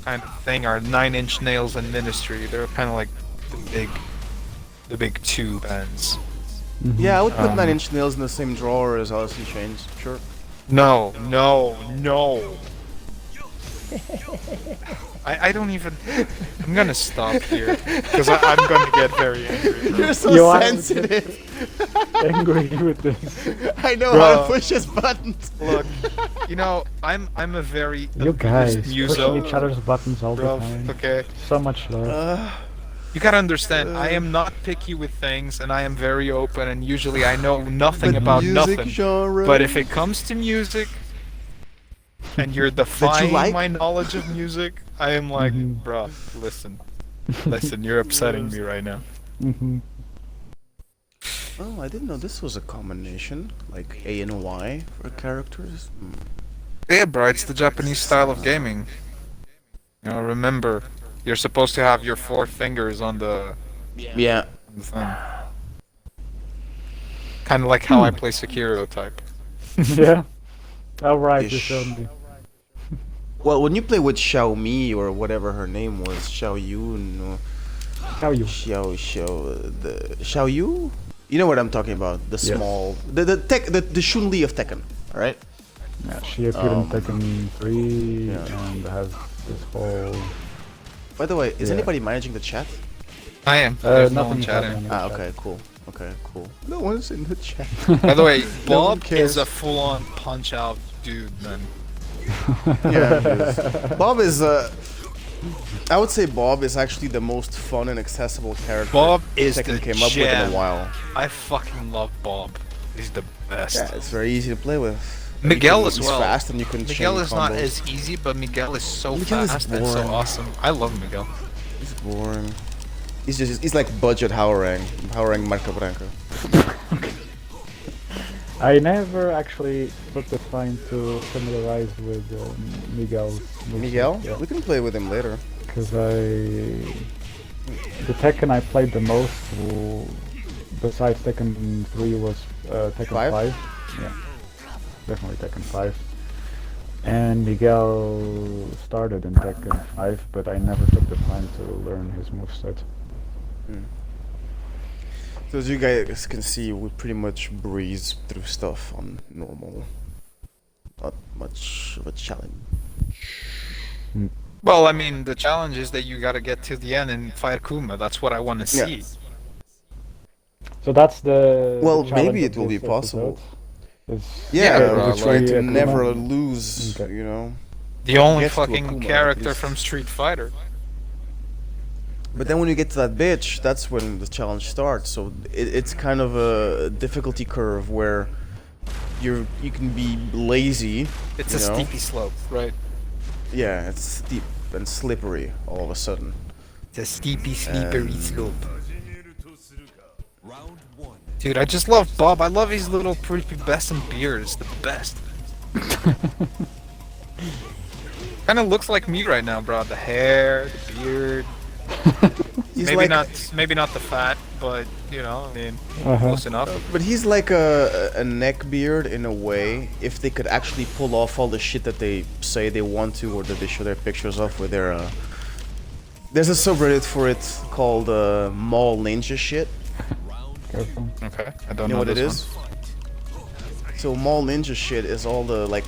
kind of thing are Nine Inch Nails and Ministry. They're kind of like the big two bands. yeah, I would put Um, 9 Inch Nails in the same drawer as Alice in Chains. Sure. No. I don't even. I'm gonna stop here because I'm gonna get very angry. Bro. You're so You are sensitive. Angry with this. I know how to Bro. push his buttons. Look, you know, I'm a very You guys abused pushing muso, each other's buttons all bro. the time. Okay. So much love. You gotta understand, I am not picky with things, and I am very open, and usually I know nothing But about music nothing. genre. But if it comes to music, and you're defying like? my knowledge of music, I am like, Mhm. bruh, listen, you're upsetting me right now. Hmm. Oh, I didn't know this was a combination, like A and Y for characters. Yeah, bro, it's the Japanese style of gaming. You know, remember, you're supposed to have your 4 fingers on the Yeah. thing. Kind of like how I play Sekiro type. Yeah. Alright, you Ish. showed me. Well, when you play with Xiaomi or whatever her name was, Xiaoyun or How you? the Xiaoyu? You know what I'm talking about? The Yes. small, the Chun-Li of Tekken. All right. Yeah, she appeared in Tekken 3 yeah. and has this whole... By the way, is Yeah. anybody managing the chat? I am. There's no one nothing chatting. happening in the Ah, chat. okay, cool. Okay, cool. No one's in the chat. By the way, No one Bob cares. is a full-on punch-out dude, man. Yeah, he is. Bob is I would say Bob is actually the most fun and accessible character Bob is Tekken the came up with in jam. a while. I fucking love Bob. He's the best. Yeah, it's very easy to play with. Miguel You can- as he's well. fast and you can Miguel chain is not combos. as easy, but Miguel is so Miguel is fast and so boring. awesome. I love Miguel. He's boring. He's like budget Howrang Marca Branca. I never actually took the time to familiarize with Miguel's moveset, Miguel? Yeah, We can play with him later. because the Tekken I played the most, besides Tekken 3, was Tekken Five? 5. Yeah, definitely Tekken 5. And Miguel started in Tekken 5, but I never took the time to learn his moveset. So as you guys can see, we pretty much breeze through stuff on normal. Not much of a challenge. Well, I mean, the challenge is that you gotta get to the end and fight Kuma. That's what I want to Yeah. see. So that's the Well, the challenge maybe of it will be this possible. episode, is Yeah, bro, we're like- trying to Kuma. never lose, Okay. you know. The only Get to a fucking Kuma, at character least. from Street Fighter. But then when you get to that bitch, that's when the challenge starts. So it's kind of a difficulty curve where you can be lazy. It's you a know? steepy slope, right? Yeah, it's steep and slippery all of a sudden. It's a steepy, slippery slope. Dude, I just love Bob. I love his little prepubescent beard. It's the best. Kind of looks like me right now, bro. The hair, the beard. He's Maybe like, maybe not the fat, but you know, I mean, Uh-huh. close enough. but he's like a neck beard in a way. If they could actually pull off all the shit that they say they want to, or that they show their pictures of with their There's a subreddit for it called Mall Ninja Shit. Careful. Okay, I don't You know what it this is? So Mall Ninja Shit is all the like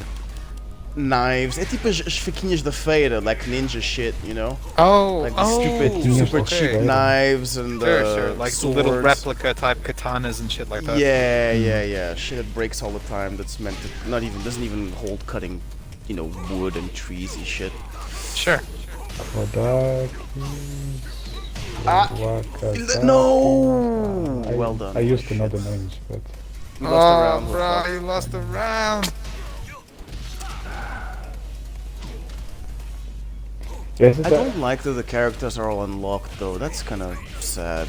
knives. É tipo as faquinhas da feira, like ninja shit, you know? Oh, Like the stupid, super okay. cheap knives and Sure, like swords. the little replica type katanas and shit like that. Yeah. Shit that breaks all the time. That's meant to doesn't even hold cutting, wood and treesy shit. Sure. No! Well done. I used to know the names, but You lost the round. Bro, you lost the round. yes, I don't like that the characters are all unlocked though. That's kind of sad.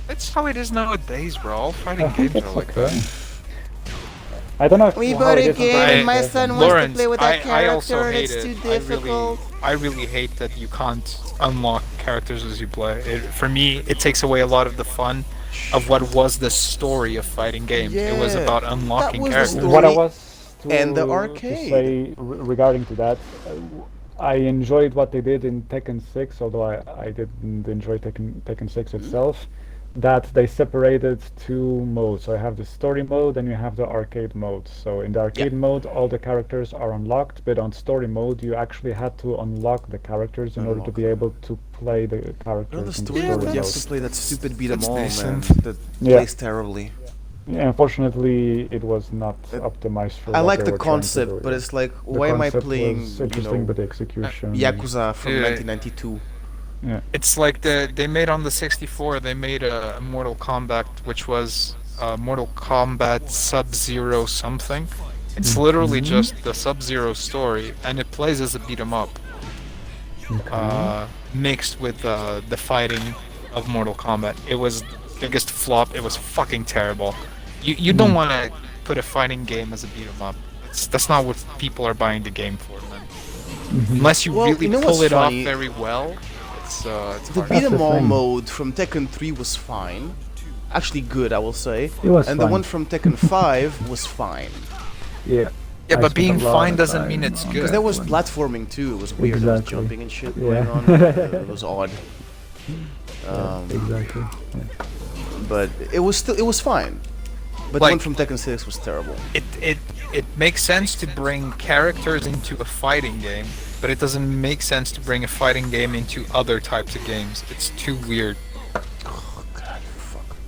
That's how it is nowadays, bro. All fighting games are like okay. that. I don't know if We how bought it a is game on and my PlayStation. son wants Lawrence, to play with that I also character and hate it's too it. difficult. I really hate that you can't unlock characters as you play. For me, it takes away a lot of the fun of what was the story of fighting games. It was Yeah, about that unlocking was the characters. story. What I was And the to arcade. say regarding to that, I enjoyed what they did in Tekken 6, although I didn't enjoy Tekken 6 itself. That they separated two modes. So you have the story mode and you have the arcade mode. So in the arcade mode, all the characters are unlocked, but on story mode, you actually had to unlock the characters in order to be able to play the characters Well, the in the story story mode, you have mode. to play that stupid beat 'em That's all, man. decent. That Yeah. plays terribly. Yeah, unfortunately, it was not optimized for. I what like they the were trying to concept, do, but yeah. it's like, The why am I concept playing, was interesting, but the execution. Yakuza from Yeah. 1992? It's like they made on the 64. They made a Mortal Kombat, which was Mortal Kombat Sub-Zero something. It's literally just the Sub-Zero story, and it plays as a beat 'em up, mixed with the fighting of Mortal Kombat. It was biggest flop. It was fucking terrible. You don't want to put a fighting game as a beat 'em up. That's not what people are buying the game for, man. Unless you Well, really you know pull what's it funny? off very well, it's The hard. beat 'em the all thing. mode from Tekken 3 was fine. Actually good, I will say. It was And the fine. one from Tekken 5 was fine. Yeah. Yeah, I but spent being a lot fine of doesn't time mean it's on good. Because there was platforming too. It was weird. There was Exactly. jumping and shit Yeah. going on. It was odd. Exactly. But it was fine. But the Like- one from Tekken 6 was terrible. It makes sense to bring characters into a fighting game, but it doesn't make sense to bring a fighting game into other types of games. It's too weird.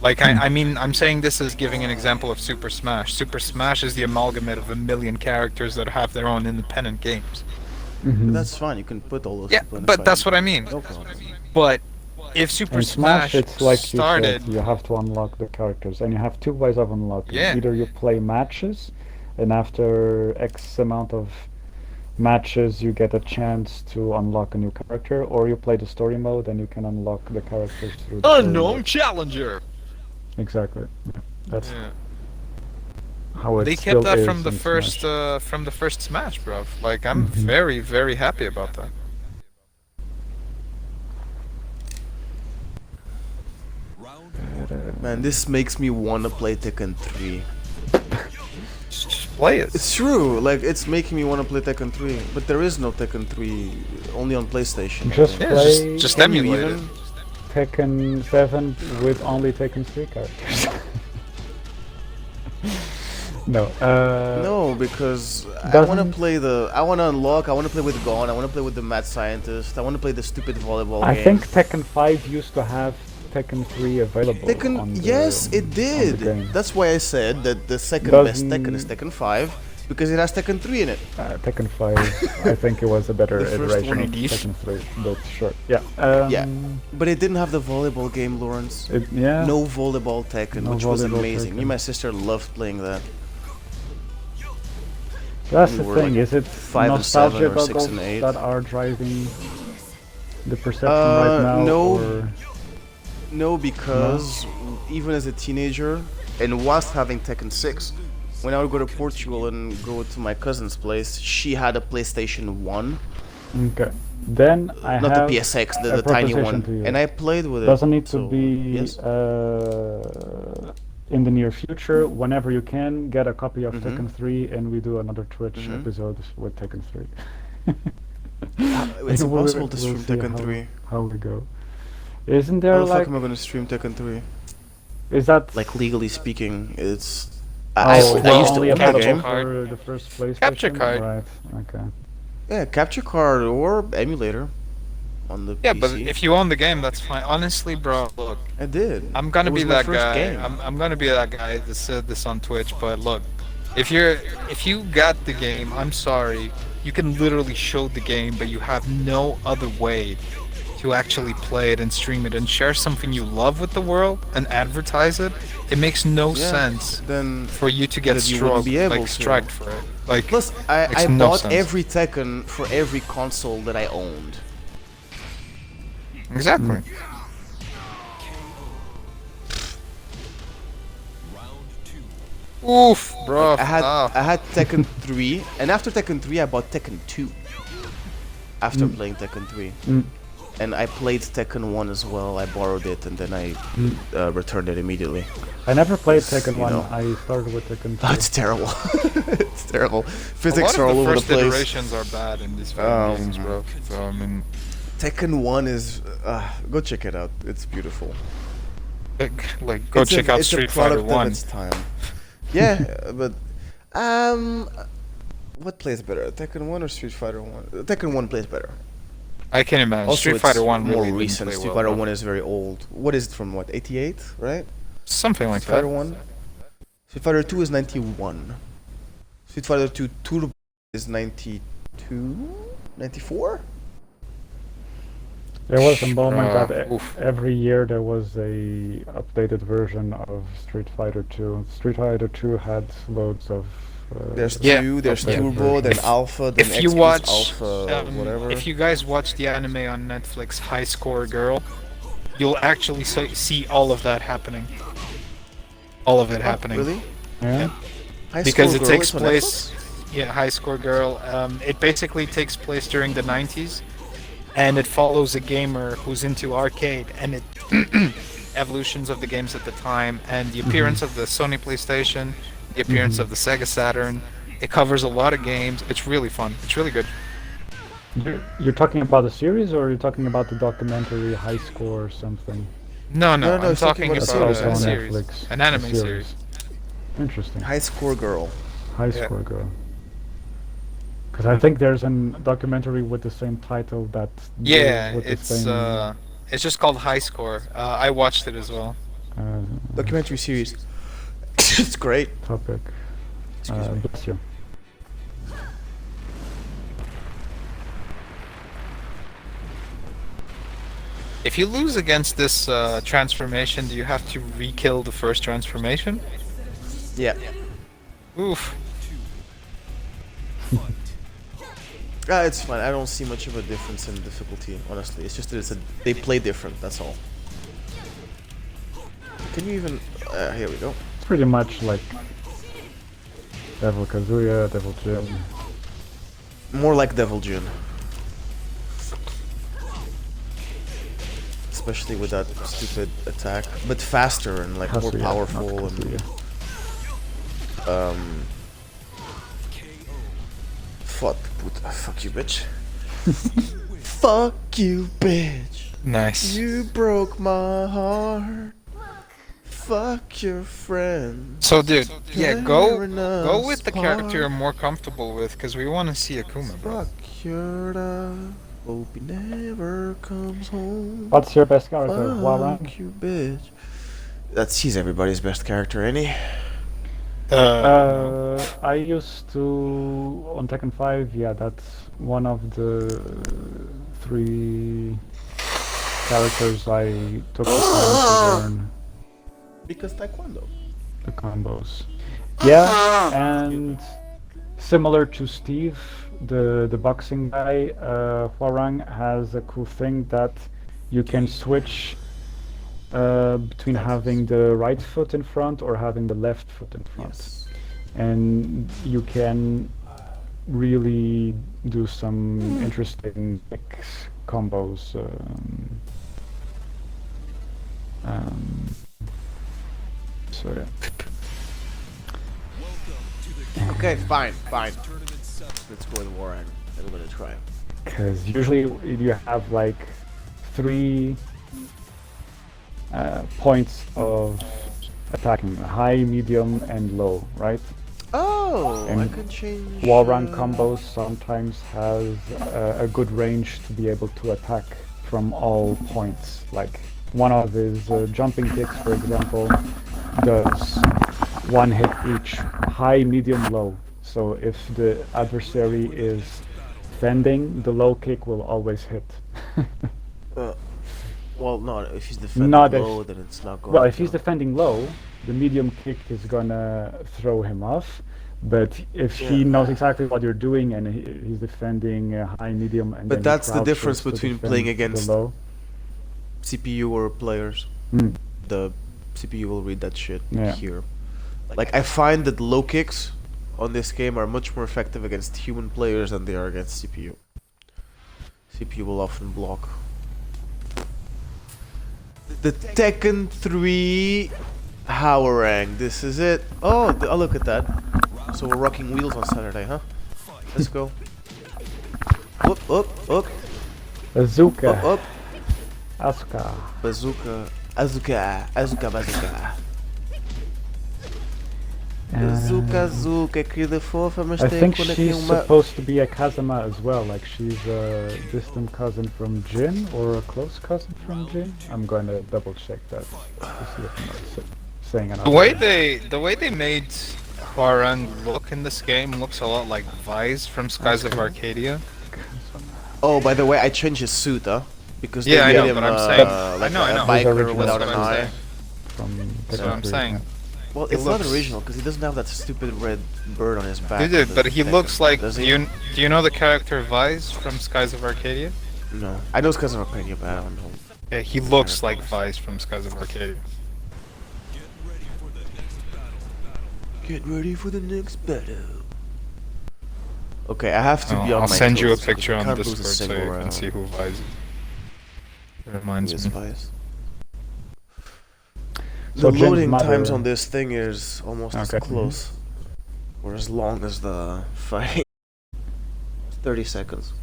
Like, I mean, I'm saying this as giving an example of Super Smash. Super Smash is the amalgamate of a million characters that have their own independent games. Mhm. That's fine. You can put all those Yeah, people in a but that's fighting what I mean. game. No problem. But if Super In Smash, it's like started, you said, you have to unlock the characters, and you have two ways of unlocking. Yeah. Either you play matches, and after X amount of matches, you get a chance to unlock a new character, or you play the story mode, and you can unlock the characters through the story unknown mode. challenger. Exactly. Yeah. That's Yeah. how it They still kept that is from the in first Smash. from the first Smash, bro. Like, I'm very, very happy about that. Man, this makes me want to play Tekken 3. Just play it. It's true. Like, it's making me want to play Tekken 3. But there is no Tekken 3. Only on PlayStation. I Just think. Yeah, play just Can you emulate it. even? Tekken 7 with only Tekken 3 characters. No. No, because I Doesn't- want to play I want to unlock. I want to play with Gon. I want to play with the mad scientist. I want to play the stupid volleyball I game. think Tekken 5 used to have Tekken 3 available. on the- Yes, it on the did. game. That's why I said that the second best Doesn't- Tekken is Tekken 5 because it has Tekken 3 in it. Tekken 5, I think it was a better The first iteration one of indeed. Tekken 3, but sure. Yeah. Yeah. But it didn't have the volleyball game, Lawrence. Yeah. No volleyball Tekken, No which was volleyball amazing. Me Tekken. and my sister loved playing that. That's we the were thing. like Is it 5 and nostalgia 7 or 6 goggles and 8? that are driving the perception right now? no. Or... No, because even as a teenager, and whilst having Tekken 6, when I would go to Portugal and go to my cousin's place, she had a PlayStation 1. Okay. Then I Not have the PSX, a the tiny proposition one. to you. And I played with it. Doesn't need to so, be yes. in the near future. Whenever you can, get a copy of Mhm. Tekken 3, and we do another Twitch Mhm. episode with Tekken 3. It's We'll- impossible to we'll stream see Tekken how- 3. How we go. Isn't How there the fuck like... am I gonna stream Tekken 3? Is that... Like, legally speaking, it's... Oh, I is used that to only own the available game. for the first PlayStation? Capture card. Right, okay. Yeah, capture card or emulator on the Yeah, PC. but if you own the game, that's fine. Honestly, bro, look, I did. I'm gonna It be was my that first guy. game. I'm gonna be that guy that said this on Twitch. But look, if you got the game, I'm sorry. You can literally show the game, but you have no other way to actually play it and stream it and share something you love with the world and advertise it. It makes no Yeah, sense then for you to get that you wouldn't struck, be able like to. striked for it. Like, Plus, I makes no bought sense. every Tekken for every console that I owned. exactly. Oof, bro. I had Tekken 3, and after Tekken 3, I bought Tekken 2. After playing Tekken 3, Mm. and I played Tekken 1 as well. I borrowed it, and then I returned it immediately. I never played Tekken you 1, know. I started with Tekken 2. Oh, it's terrible. It's terrible. Physics a are lot all of the over the first place. iterations are bad in these fighting games, Um, bro. So I mean, Tekken 1 is go check it out. It's beautiful. like go check out it's Street a Fighter product 1. of its time. Yeah, but what plays better, Tekken 1 or Street Fighter 1? Tekken 1 plays better. I can imagine. Also, Street it's Fighter 1 more really didn't recent. play Street well, Fighter bro. 1 is very old. What is it from? What, 88, right? Something like Street Fighter that. 1. Street Fighter 2 is 91. Street Fighter 2 Turbo is 92, 94. There was a moment that oof. every year there was a updated version of Street Fighter 2. Street Fighter 2 had loads of... There's Yeah. 2, there's Yeah. Turbo, then Alpha, then If X you plus watch, Alpha, whatever. if you guys watch the anime on Netflix, High Score Girl, you'll actually see all of that happening. All of it happening. Really? Yeah? High Because Score it Girl takes is on place. Netflix? Yeah, High Score Girl. It basically takes place during the 90s, and it follows a gamer who's into arcade and it evolutions of the games at the time and the appearance of the Sony PlayStation, the appearance of the Sega Saturn. It covers a lot of games. It's really fun. It's really good. You're talking about the series, or you're talking about the documentary High Score or something? No, No, I'm he's talking talking about about a series. a on series, Netflix. an A anime series. Interesting. High Score Girl. High Yeah. Score Girl. Because I think there's a documentary with the same title that Yeah, deals with the it's same it's just called High Score. I watched it as well. Documentary series. It's great. topic. Excuse me. Bless you. If you lose against this transformation, do you have to re-kill the first transformation? Yeah. Oof. It's fine. I don't see much of a difference in difficulty, honestly. It's just that they play different, that's all. Can you even... here we go. It's pretty much like Devil Kazuya, Devil Jin. More like Devil Jin. Especially with that stupid attack. But faster and like more Kazuya, powerful not and... Kazuya. Fuck you, bitch. Fuck you, bitch. Nice. You broke my heart. Fuck your friend. So, dude, yeah, go Tearing with us the character apart. you're more comfortable with, because we want to see Akuma, bro. Fuck your love. Hope he never comes home. What's your best character? Hua-Rang? Fuck you, bitch. He's everybody's best character, ain't he? I used to on Tekken 5. Yeah, that's one of the 3 characters I took the time to learn Because Taekwondo. the combos. Yeah, and similar to Steve, the boxing guy, Hua-Rang has a cool thing that you can switch between having the right foot in front or having the left foot in front. Yes. And you can really do some interesting mix combos. So yeah. Okay, fine. Let's go with Warren. I'm gonna try. Because usually you have like 3 points of attacking: high, medium, and low, right? Oh, I And can change. wall run combos sometimes has a good range to be able to attack from all points. Like one of his jumping kicks, for example, does 1 hit each: high, medium, low. So if the adversary is defending, the low kick will always hit. Uh, well, no, if he's defending Not low, if, then it's not going well, if to. he's defending low, the medium kick is gonna throw him off. But if he Yeah. knows exactly what you're doing and he's defending high, medium, and But then he that's the crouches difference to between defend playing the against low. CPU or players. Mm, The CPU will read that shit Yeah. here. Like, I find that low kicks on this game are much more effective against human players than they are against CPU. CPU will often block. The Tekken 3 Howrang. This is it. Oh, oh, look at that. So we're rocking wheels on Saturday, huh? Let's go. Up, up, up, Bazooka, up, up. Asuka. Bazooka, Azuka, Azuka, Bazooka. Zuka, que de fofa, mas I tem think aqui she's uma... supposed to be a Kazama as well, like she's a distant cousin from Jin or a close cousin from Jin. I'm going to double check that to see if I'm not saying another. The way they made Hwarang look in this game looks a lot like Vise from Skies of Arcadia. Oh, by the way, I changed his suit, huh? Because Yeah, I they know, made him but I'm saying- like I know. a That's biker original. without That's an what I'm eye. saying. From That's what I'm Tekken 3, saying. yeah. Well, He it's not looks- original because he doesn't have that stupid red bird on his back. He did, but he looks like. Does Do he? you know the character Vise from Skies of Arcadia? No, I know it's because of Arcadia, but I don't know. Yeah, he looks like Vise from Skies of Arcadia. Get ready for the next battle. Okay, I have to be on I'll my send you a toes because picture we on can't lose a Discord so single you can round. see who Vise is. It reminds Yes, me. bias. So The Jin's loading mother- times on this thing is almost as Okay. close, or as long as the fighting. 30 seconds.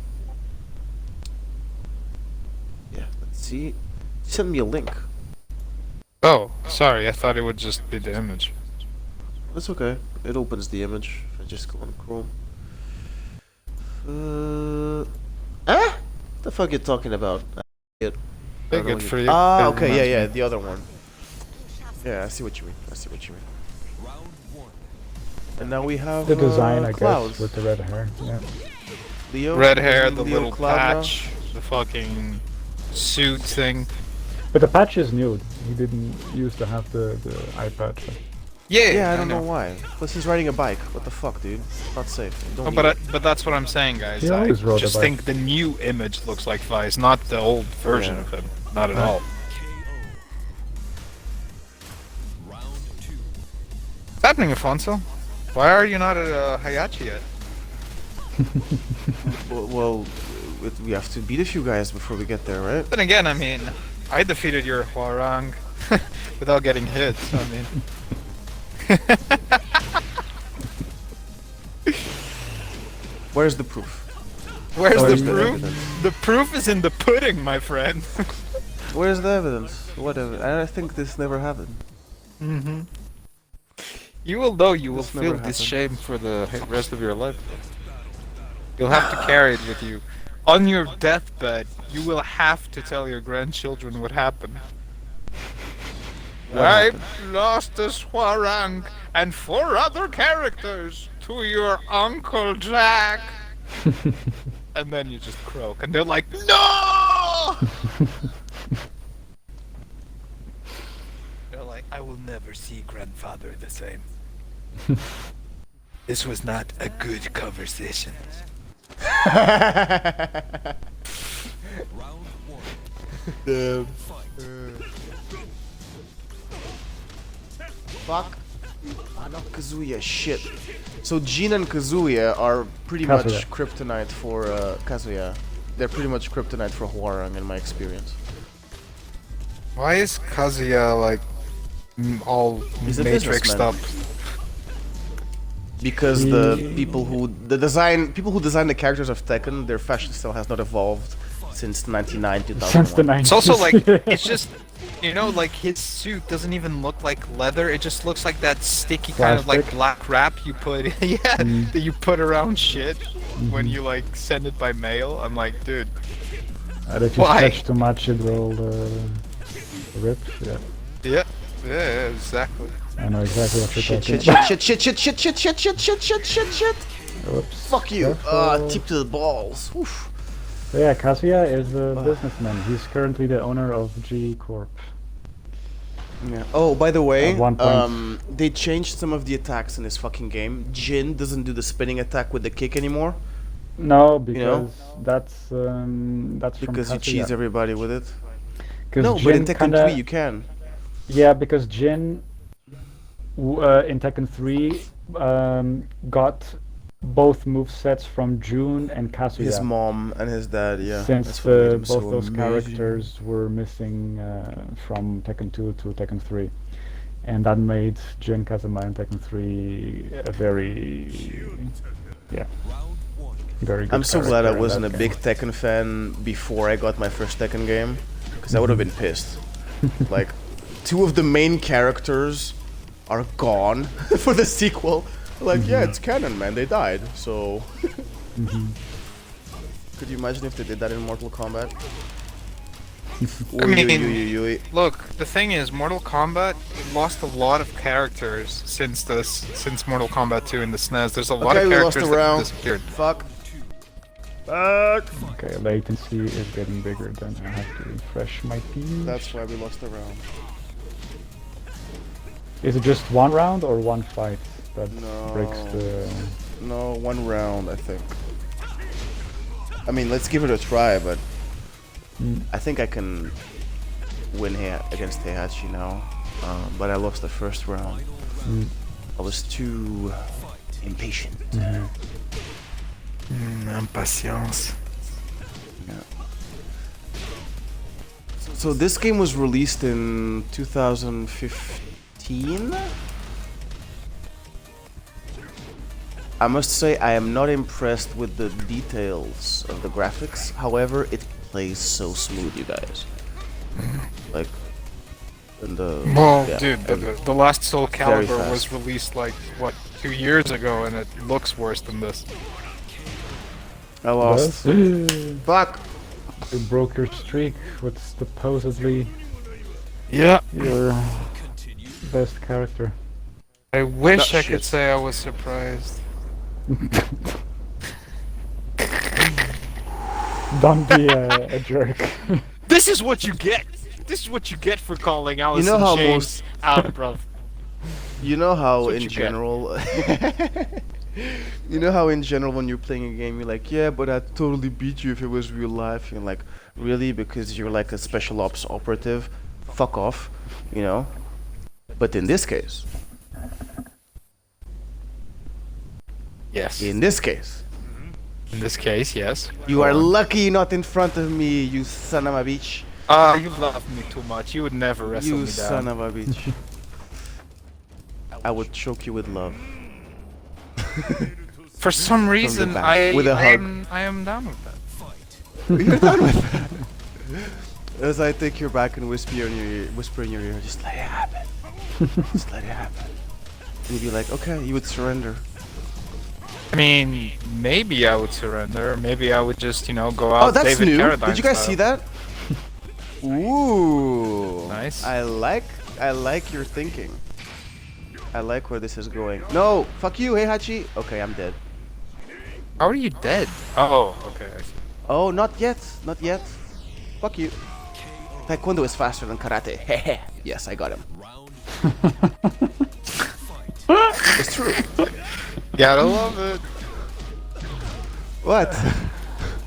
Yeah, let's see. Send me a link. Oh, sorry, I thought it would just be the image. That's okay. It opens the image. If I just go on Chrome. What the fuck you talking about? Yeah, good for you. Ah, It okay, yeah, reminds yeah, me. the other one. Yeah, I see what you mean. I see what you mean. And now we have The design, I clouds. guess, with the red hair. Yeah. Leo, Red hair, the Leo little Cloud now. patch, the fucking suit thing. But the patch is new. He didn't used to have the eye patch. Yeah, I don't know why. Plus, he's riding a bike. What the fuck, dude? Not safe. Don't Oh, need it. but that's what I'm saying, guys. He I always rode a just bike. think the new image looks like Vise, not the old version Yeah. of him. Not at Right. all. What's happening, Afonso? Why are you not at Hayachi yet? Well, we have to beat a few guys before we get there, right? Then again, I mean, I defeated your Hwarang without getting hit. So, I mean, Where's the proof? where's Where's the the proof? evidence? The proof is in the pudding, my friend. Where's the evidence? Whatever. I think this never happened. Mm-hmm. You will know you will This feel never this happened. shame for the rest of your life. You'll have to carry it with you. On your deathbed, you will have to tell your grandchildren what happened. What I happened? lost the Swarang and 4 other characters to your Uncle Jack. And then you just croak, and they're like, no! They're like, I will never see grandfather the same. This was not a good conversation. Fuck. Ah, not Kazuya. Shit. So Jin and Kazuya are pretty Kazuya. much kryptonite for Kazuya. They're pretty much kryptonite for Hwarang in my experience. Why is Kazuya like all He's a matrixed businessman. up? because the people who design the characters of Tekken, their fashion style has not evolved since 99 2001. Since the 90s. It's also like it's just, you know, like his suit doesn't even look like leather. It just looks like that sticky kind of like Plastic. black wrap you put, that you put around shit when you like send it by mail. I'm like, dude, If you Why? stretch too much, it will rip. Yeah, yeah, exactly. I know exactly what you're Shit, talking shit, about. shit, shit, shit, shit, shit, shit, shit, shit, shit, shit, shit. Oops. Fuck you. Careful. Tip to the balls. Oof. So yeah, Kazuya is a businessman. He's currently the owner of G Corp. Yeah. Oh, by the way, At one point. they changed some of the attacks in this fucking game. Jin doesn't do the spinning attack with the kick anymore No, because know? that's because from you Kazuya. cheese everybody with it. 'Cause No, but in Jin Tekken kinda- 3 you can. Yeah, because Jin in Tekken 3 got both movesets from Jun and Kazuya. His mom and his dad, yeah. Since That's what made him both so those amazing. characters were missing from Tekken 2 to Tekken 3. And that made Jin Kazuma in Tekken 3 a very good I'm so glad I character in wasn't a that big game. Tekken fan before I got my first Tekken game, because I would have been pissed. Like, two of the main characters are gone for the sequel. Like, yeah, it's canon, man. They died, so. Could you imagine if they did that in Mortal Kombat? I mean, Oy, oy, oy, oy. look, the thing is, Mortal Kombat lost a lot of characters since Mortal Kombat 2 in the SNES. There's a lot Okay, of we lost characters a that round. disappeared. Fuck. Fuck. Okay, latency is getting bigger, then I have to refresh my page. That's why we lost the round. Is it just one round or one fight that No. breaks the... No, one round, I think. I mean, let's give it a try, but I think I can win against Heihachi now. But I lost the first round. I was too impatient. Impatience. Yeah. So this game was released in 2015? I must say I am not impressed with the details of the graphics. However, it plays so smooth, you guys. Like, and the Well, yeah, dude, every- the last Soul very Calibur fast. was released like, what, 2 years ago, and it looks worse than this. I lost. You Fuck. broke your streak with supposedly Yeah. your best character. I wish That I could shit. say I was surprised. Don't be a jerk. This is what you get. This is what you get for calling Alice know how Shane's most- out, bruv. You know how what in you get. general you know how in general when you're playing a game you're like, yeah, but I'd totally beat you if it was real life. You're like, really? Because you're like a special ops operative? Fuck off, you know? But in this case, Yes. in this case, In this case, yes. you are lucky you're not in front of me, you son of a bitch. You love me too much. You would never wrestle You me son down. of a bitch. I would choke you with love. For some reason, back, with a hug. I am down with that. You're done with that. As I take your back and whisper in your ear, just let it happen. Just let it happen. And you'd be like, okay, you would surrender. I mean, maybe I would surrender. Maybe I would just, go out. Oh, that's David new. Carradine Did you guys style. see that? Ooh. Nice. I like your thinking. I like where this is going. No, fuck you, Heihachi. Okay, I'm dead. How are you dead? Oh, okay. I see. Oh, not yet. Not yet. Fuck you. Taekwondo is faster than karate. Hehe. Yes, I got him. It's true. Gotta love it. What?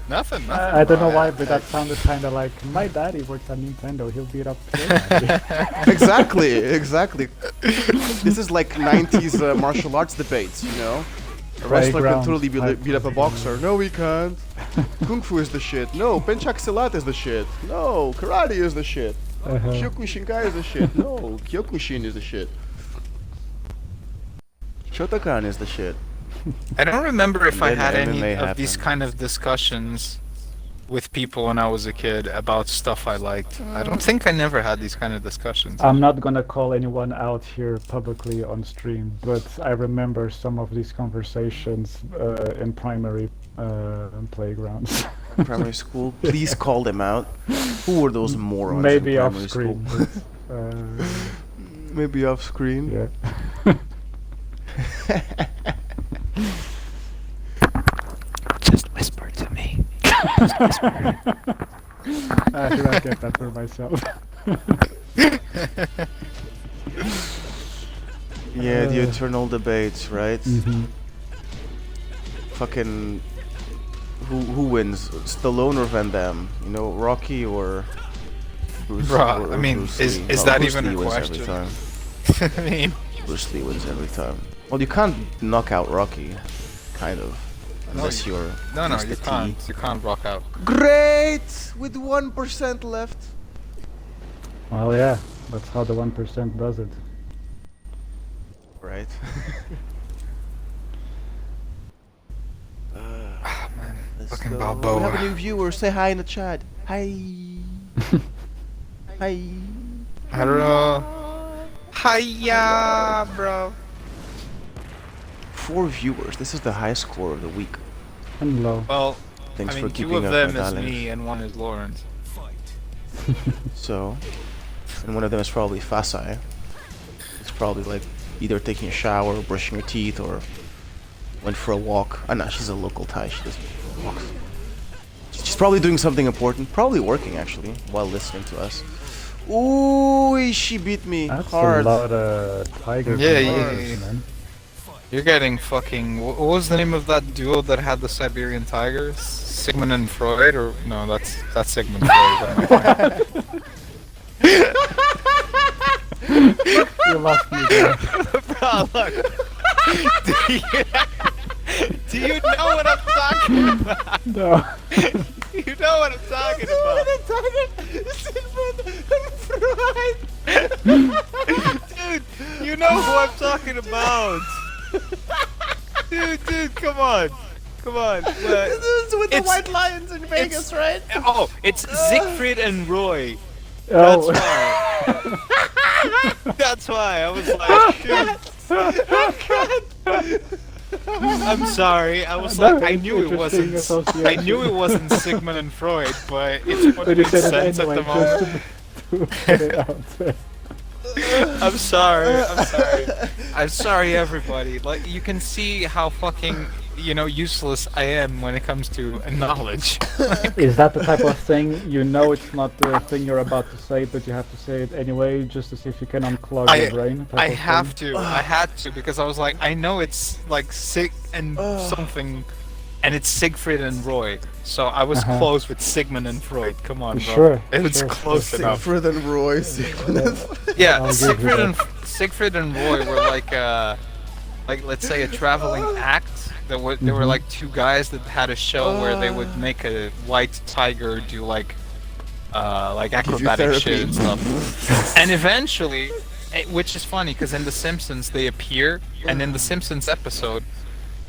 Nothing. I don't know why, but that sounded kind of like my daddy works at Nintendo. He'll beat up. Exactly. This is like 90s martial arts debates, you know? A wrestler can Playground totally type beat up a boxer. No, he can't. Kung Fu is the shit. No, Penchak Silat is the shit. No, karate is the shit. Kyokushinkai is the shit. No, Kyokushin is the shit. Shotokan is the shit. I don't remember if And I then had any MMA of these happened. kind of discussions with people when I was a kid about stuff I liked. I don't think I never had these kind of discussions. I'm not gonna call anyone out here publicly on stream, but I remember some of these conversations in primary playgrounds. Primary school. Please call them out. Who were those morons Maybe in off primary screen. school? but, Maybe off screen. yeah. Just whisper to me. I should not get that for myself. Yeah, the eternal debates, right? Mhm. Fucking who wins? Stallone or Van Damme? You know, Rocky or Bruce? Bruh, or I mean, Bruce is- Lee? is No, that Bruce even a Lee wins question? Every time. I mean, Bruce Lee wins every time. Well, you can't knock out Rocky, kind of, unless you're no, Mr. you T. can't. You can't rock out. Great, with 1% left. Well, yeah, that's how the 1% does it. Right. Let's Fucking go. Balboa. We have a new viewer. Say hi in the chat. Hi. Hi. I don't know. Hiya, bro. 4 viewers. This is the high score of the week. Hello. Well, Thanks I for mean, keeping two of up them with is Alex. me and one is Lawrence. So, and one of them is probably Fasai. It's probably like either taking a shower, or brushing her teeth, or went for a walk. Ah, no, she's a local Thai. She doesn't walk. She's probably doing something important. Probably working actually while listening to us. Ooh, she beat me That's hard. a lot of tigers. Yeah, and yeah, tigers, yeah. man. You're getting fucking. What was the name of that duo that had the Siberian tigers? Sigmund and Freud, or no? That's Sigmund Freud. You lost me there. Bro, look. Do you know what I'm talking about? No. You know what I'm talking about. Dude, you know who I'm talking about. Dude, come on. Come on. This is with the It's- white lions in Vegas, right? Oh, it's Siegfried and Roy. Oh. That's why I was like, dude. I'm sorry. I was like, I knew it wasn't. Interesting I knew it wasn't Sigmund and Freud, but it's what But you makes said it sense at anyway, the moment. just to put it out there. I'm sorry. I'm sorry, everybody. Like, you can see how fucking, useless I am when it comes to knowledge. Is that the type of thing you know it's not the thing you're about to say, but you have to say it anyway, just to see if you can unclog your brain? I have to. I had to because I was like, I know it's like Sig and something, and it's Siegfried and Roy. So I was close with Sigmund and Freud. Come on, bro. Sure, It was sure. close enough. Siegfried and Roy. Siegfried and Yeah, I'll give you Siegfried and Roy were like let's say a traveling act. They were like two guys that had a show where they would make a white tiger do like acrobatic shit and stuff. And eventually, which is funny because in The Simpsons they appear, and in the Simpsons episode,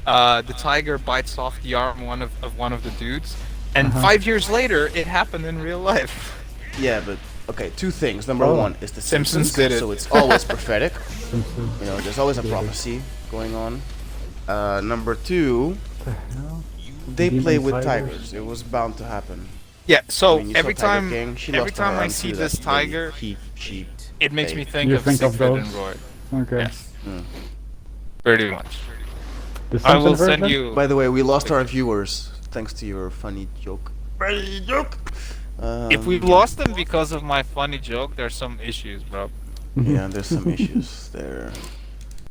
the tiger bites off the arm of one of the dudes, and 5 years later it happened in real life. Yeah, but okay, 2 things. Number Oh. 1 is the Simpsons Simpsons, did it. so it's always prophetic. Simpsons. You know, there's always a prophecy going on. Number 2, they Demon play with tigers? tigers. It was bound to happen. Yeah. So I mean, you saw every Tiger time, King, she every lost her time I arm see to this that really tiger, cheap it makes thing. me think You of think of Siegfried those? and Roy. Okay. Yes. Mm. Pretty much. The I will Simpson send version? you. By the way, we lost our viewers thanks to your funny joke. Funny joke. If we lost them because of my funny joke, there's some issues, bro. Yeah, there's some issues there.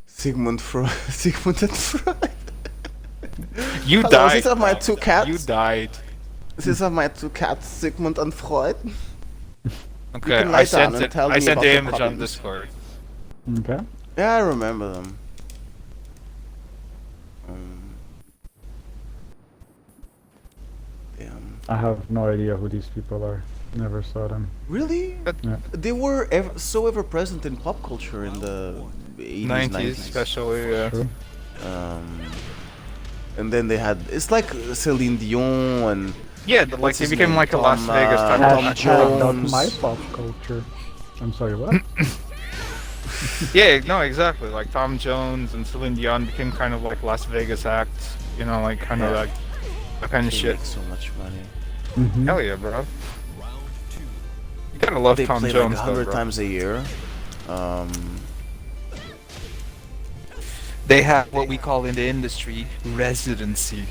Sigmund and Freud. You Hello, died. these are my bro. 2 cats. You died. These are my 2 cats, Sigmund and Freud. Okay, can lie I sent down and it. tell I me sent about the the image on problems. Discord. Okay. Yeah, I remember them. Damn. I have no idea who these people are. Never saw them. Really? Yeah. They were so ever present in pop culture in the 80s, 90s especially. Yeah. True. And then they had it's like Celine Dion and Yeah, what's like they his became name? like a Las Tom, Vegas type Tom of. Jones. My pop culture. I'm sorry, what? Yeah, no, exactly. Like Tom Jones and Celine Dion became kind of like Las Vegas acts. You know, like kind of Yeah. like that kind of They shit. make so much money. Mhm. Hell yeah, bro. You gotta love They Tom play Jones, like though, 100 bro. times a year. They have what we call in the industry residency,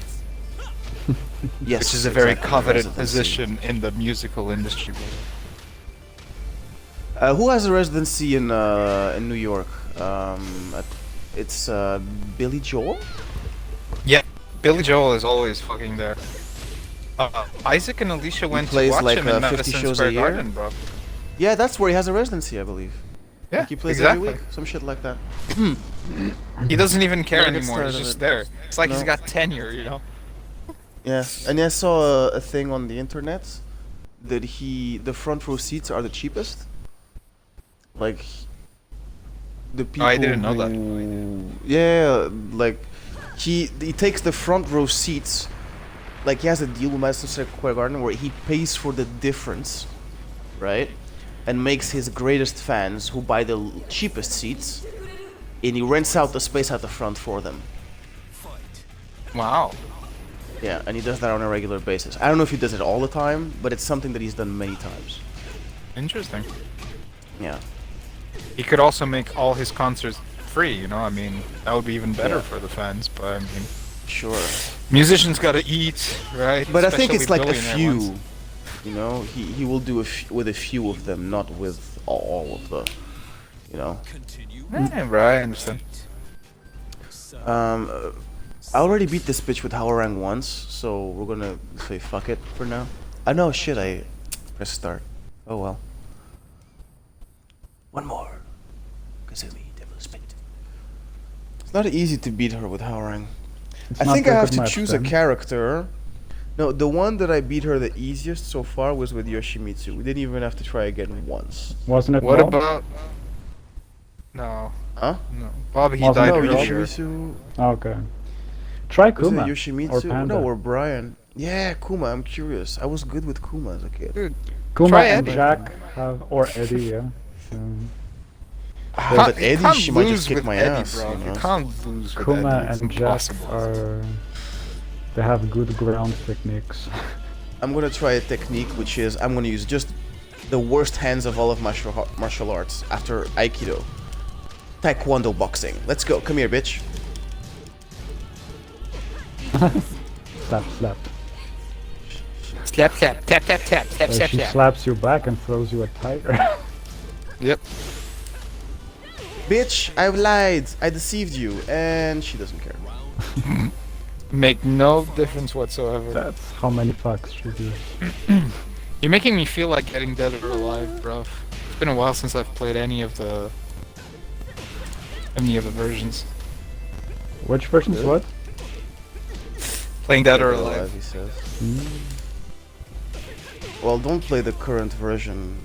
Yes, which is a very exactly, coveted residency. position in the musical industry. Who has a residency in New York? It's Billy Joel. Yeah, Billy Joel is always fucking there. Isaac and Alicia went to plays watch like, him in 50 Madison shows a Square year? Garden, bro. Yeah, that's where he has a residency, I believe. Yeah, Like he plays exactly. every week, some shit like that. He doesn't even care Never get anymore. He's started just it. there. It's like he's No. got tenure, you know. Yeah, and I saw a thing on the internet that the front row seats are the cheapest. Like the people. I didn't know that. that. Yeah, like he takes the front row seats. Like he has a deal with Madison Square Garden where he pays for the difference, right? And makes his greatest fans who buy the cheapest seats, and he rents out the space at the front for them. Wow. Yeah, and he does that on a regular basis. I don't know if he does it all the time, but it's something that he's done many times. Interesting. Yeah. He could also make all his concerts free, you know. I mean, that would be even better Yeah. for the fans. But I mean, Sure. musicians gotta eat, right? But I think it's Especially like a billionaire few. ones. You know, he will do with a few of them, not with all of the. You know. Yeah, right. I understand. I already beat this bitch with Howrang once, so we're gonna say fuck it for now. I know, shit, I pressed start. Oh well. One more. Kazumi, Devil Spit. It's not easy to beat her with Howrang. It's I not think I a have good to match choose then. a character. No, the one that I beat her the easiest so far was with Yoshimitsu. We didn't even have to try again once. Wasn't it What Bob? about? No, Huh? no. Bob, he Wasn't died No, it Bob? earlier. Yoshimitsu. Okay. Try Was it Kuma or Yoshimitsu? Panda. No, or Brian. Yeah, Kuma. I'm curious. I was good with Kuma as a kid. Dude, Kuma try and Eddie. Jack have, or Eddie, yeah. Ah, but you Eddie, can't she might lose just kick with my Eddie, ass. bro. You know? You can't lose with Kuma Eddie. It's and Jack impossible. are. They have good ground techniques. I'm gonna try a technique, which is I'm gonna use just the worst hands of all of martial arts after Aikido. Taekwondo boxing. Let's go. Come here, bitch. Slap, slap. Slap, slap, tap, tap, tap, tap, slap, She slap. slaps you back and throws you a tiger. Yep. Bitch, I've lied. I deceived you, and she doesn't care. Make no difference whatsoever. That's how many fucks she gives. You're making me feel like getting Dead or Alive, bro. It's been a while since I've played any of the versions. Which version is what? Playing Dead or Alive, Alive. he says. Well, don't play the current version.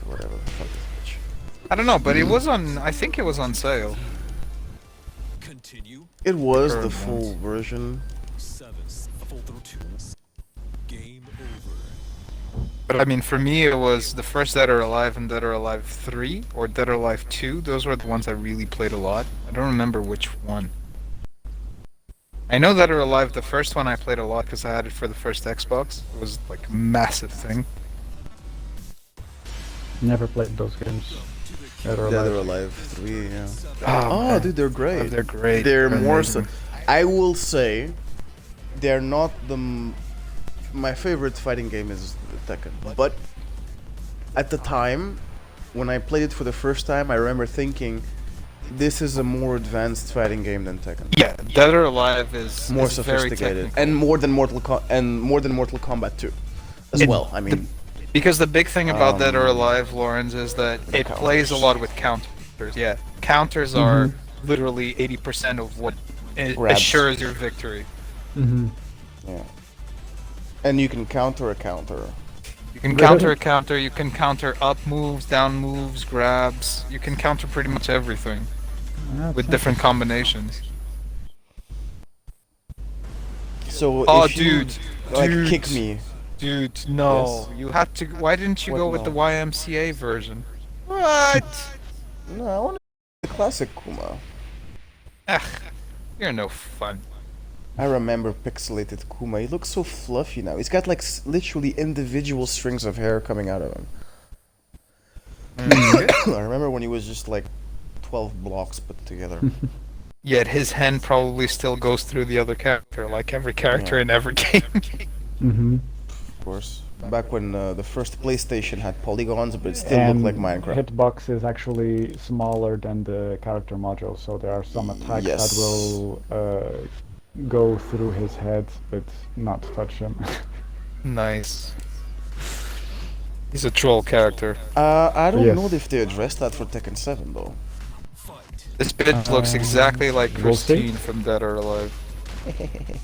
Whatever. Fuck this bitch. I don't know, but it was on. I think it was on sale. It was the Current full ones. version. But I mean, for me, it was the first Dead or Alive and Dead or Alive 3 or Dead or Alive 2. Those were the ones I really played a lot. I don't remember which one. I know Dead or Alive, the first one I played a lot because I had it for the first Xbox. It was like a massive thing. Never played those games. Dead or Dead or Alive. Alive 3, yeah. Oh, Oh, dude, they're great. they're great. They're more so. amazing. I will say, they're not my favorite fighting game is Tekken. But at the time, when I played it for the first time, I remember thinking, this is a more advanced fighting game than Tekken. Yeah, Dead or Alive is More is very sophisticated technical. and more than Mortal Kombat 2 as It- well. I mean, Because the big thing about Dead or Alive, Lawrence, is that it counters. plays a lot with counters. Yeah, counters are literally 80% of what Grabs. assures your victory. Mm-hmm. yeah. And you can counter a counter. You can Really? counter, you can counter up moves, down moves, grabs. You can counter pretty much everything That's with different combinations. So Oh, if you dude, like dude. kick me, Dude, no. Yes. You had to. Why didn't you What go with no? the YMCA version? What? no, I want the classic Kuma. Ugh, you're no fun. I remember pixelated Kuma. He looks so fluffy now. He's got like literally individual strings of hair coming out of him. I remember when he was just like 12 blocks put together. Yet his hand probably still goes through the other character, like every character Yeah. in every game. Mm-hmm. Of course. Back when the first PlayStation had polygons, but it still And looked like Minecraft. hitbox is actually smaller than the character module, so there are some attacks Yes. that will go through his head, but not touch him. Nice. He's a troll character. I don't Yes. know if they addressed that for Tekken 7 though. This bitch looks exactly like we'll see. Christine from Dead or Alive.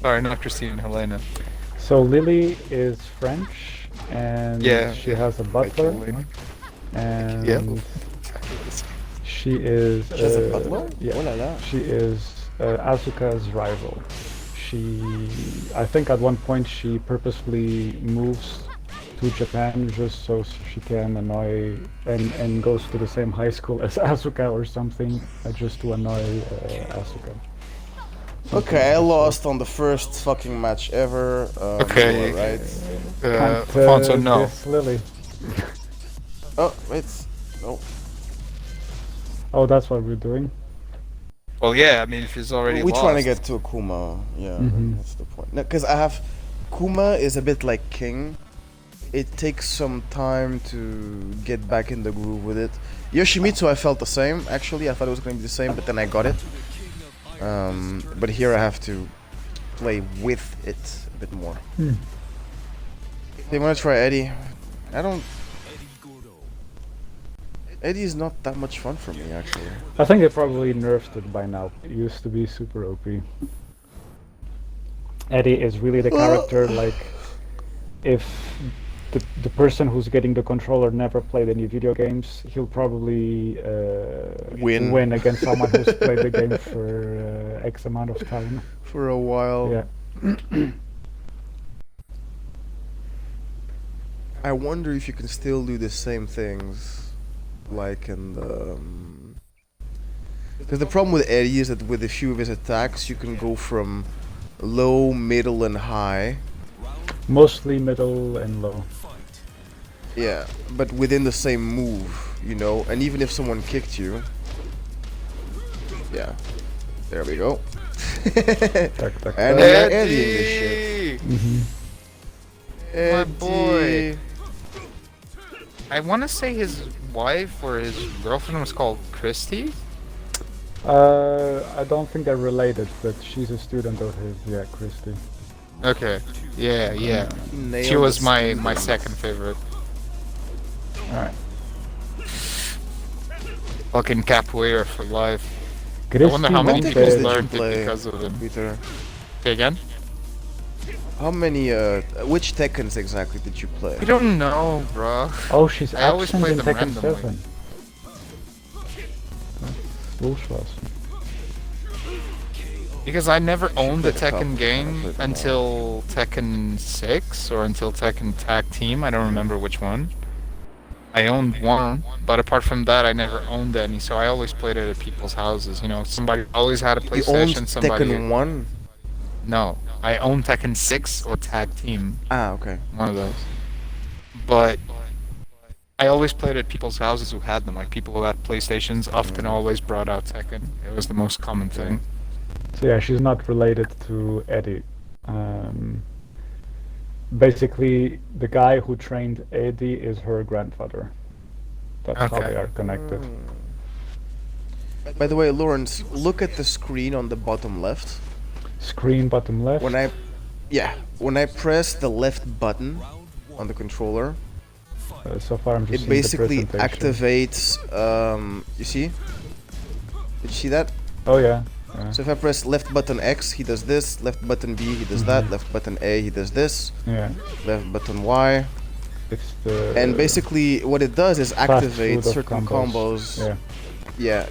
Sorry, not Christine, Helena. So Lily is French, and Yeah, she yeah. has a butler, Helena. and Yeah. she is. She has a butler? Yeah. Oh la la. She is Asuka's rival. I think at one point she purposefully moves to Japan just so she can annoy and goes to the same high school as Asuka or something, just to annoy Asuka. Okay, I lost on the first fucking match ever. Okay. Right. Can't, Alfonso, no. diss Lily. Oh, wait. No. Oh, that's what we're doing. Well, yeah, I mean, if he's already We're lost. trying to get to a Kuma. Yeah, Mhm. that's the point. No, because I have Kuma is a bit like King. It takes some time to get back in the groove with it. Yoshimitsu, I felt the same. Actually, I thought it was going to be the same, but then I got it. But here I have to play with it a bit more. They want to try Eddie. I don't. Eddie is not that much fun for me, actually. I think they probably nerfed it by now. It used to be super OP. Eddie is really the character, like, if the person who's getting the controller never played any video games, he'll probably win against someone who's played the game for X amount of time. For a while. Yeah. I wonder if you can still do the same things, like in the. Because the problem with Eddie is that with a few of his attacks, you can go from low, middle, and high. Mostly middle and low. Yeah, but within the same move, you know. And even if someone kicked you, yeah, there we go. Tuck, tuck, And tuck. we are editing this shit. Mhm. My boy. Eddie. I want to say his wife or his girlfriend was called Christy. I don't think they're related, but she's a student of his. Yeah, Christy. Okay. Yeah, yeah. Nailed She was the my student. second favorite. Alright. Fucking capoeira for life. Christy I wonder how many What people Tekkens did you learned it play, because of him. Peter? Say again? How many, which Tekkens exactly did you play? I don't know, bro. Oh, she's I always absent play in them Tekken randomly. 7. Bullshit. Because I never owned the play the Tekken cup. I game played them until Tekken 6 or until Tekken Tag Team. I don't remember which one. I owned one, but apart from that, I never owned any. So I always played it at people's houses. You know, somebody always had a You owned PlayStation. Somebody. Tekken 1? No, I owned Tekken 6 or Tag Team. Ah, okay. One of those. But I always played at people's houses who had them. Like people who had PlayStations often always brought out Tekken. It was the most common thing. So yeah, she's not related to Eddie. Basically, the guy who trained Eddie is her grandfather. That's how Okay. they are connected. By the way, Lawrence, look at the screen on the bottom left. Screen bottom left. When I press the left button on the controller, So far I'm just it seeing basically the presentation. activates. You see? Did you see that? Oh yeah. Yeah. So if I press left button X, he does this. Left button B, he does that. Left button A, he does this. Yeah. Left button Y. It's the And basically, what it does is fast activate food of certain combos. Yeah. Yeah,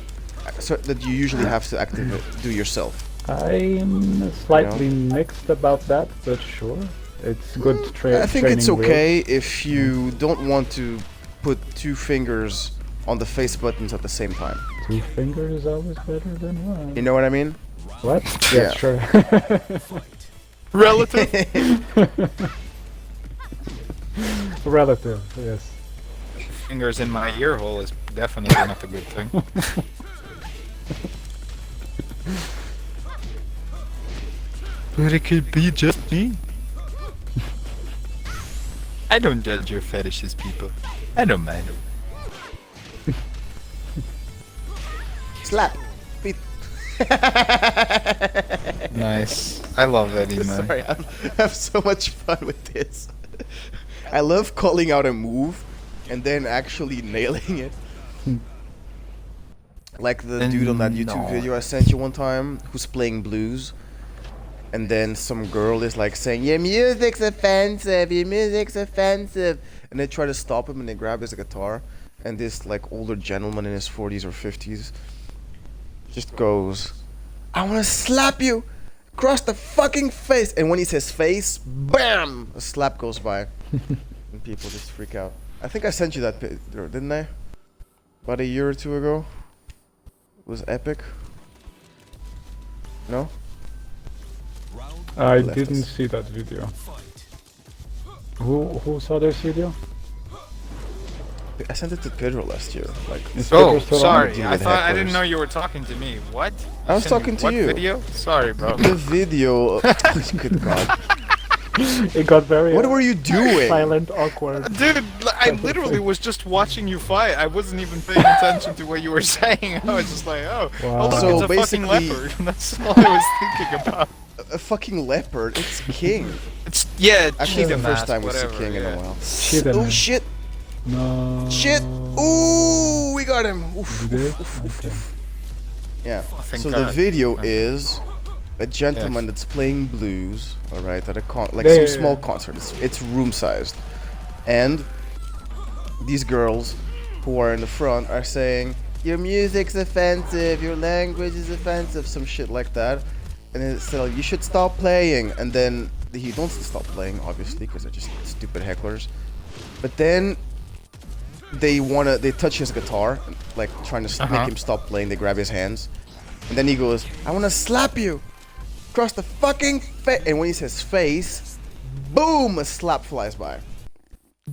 so that you usually have to activate do yourself. I'm slightly mixed about that, but sure. It's good training. I think it's okay if you don't want to put 2 fingers on the face buttons at the same time. 2 fingers is always better than one. You know what I mean? What? Yeah. Yeah, sure. Relative. Relative, yes. Fingers in my ear hole is definitely not a good thing. But it could be just me. I don't judge your fetishes, people. I don't mind. Slap. Beat. Nice. I love Eddie, man. Sorry, I have so much fun with this. I love calling out a move and then actually nailing it. Like the dude on that YouTube video I sent you one time who's playing blues. And then some girl is like saying, your music's offensive, your music's offensive. And they try to stop him and they grab his guitar. And this like older gentleman in his 40s or 50s just goes, I want to slap you across the fucking face. And when he says face, bam, a slap goes by. And people just freak out. I think I sent you that picture, didn't I? About a year or 2 ago. It was epic. No? I Left didn't us. see that video. Who saw this video? I sent it to Pedro last year. Like, Is Oh, Pedro still on? sorry. Deal I with thought I didn't hecklers. know you were talking to me. What? I was Sent me talking to what you. Video? Sorry, bro. the video. Good God! It got very What were you doing? silent, awkward. Dude, I literally was just watching you fight. I wasn't even paying attention to what you were saying. I was just like, oh, Wow. oh look, So it's a fucking basically- leopard. That's all I was thinking about. A fucking leopard. It's king. It's yeah, Actually, it's cheetah the first mask, time we see whatever, king in yeah. a while. Shit, Oh man. shit! No. Shit! Ooh, we got him. Oof, You did? oof, oof, oof, Okay. oof. Yeah. thank So the God. video is a gentleman that's playing blues, all right, at a like Yeah, some yeah, small yeah. concert. It's room sized, and these girls who are in the front are saying, "Your music's offensive. Your language is offensive." Some shit like that, and it's like, "You should stop playing." And then he don't stop playing, obviously, because they're just stupid hecklers. But then they touch his guitar, like trying to make him stop playing. They grab his hands, and then he goes, "I want to slap you across the fucking face." And when he says face, boom, a slap flies by.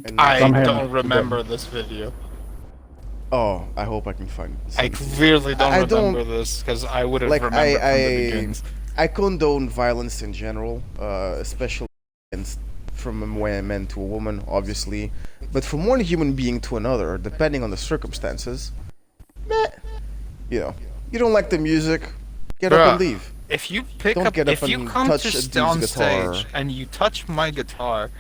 And I From him. don't remember this video. oh, I hope I can find it. I really don't I don't- remember this because I would have Like, remembered from the beginning. I condone violence in general, especially against from a man to a woman, obviously. But from one human being to another, depending on the circumstances, meh, you know, you don't like the music, get up and Bruh. leave. If you pick Don't up, get up if you and come touch to a dude's on guitar. stage and you touch my guitar,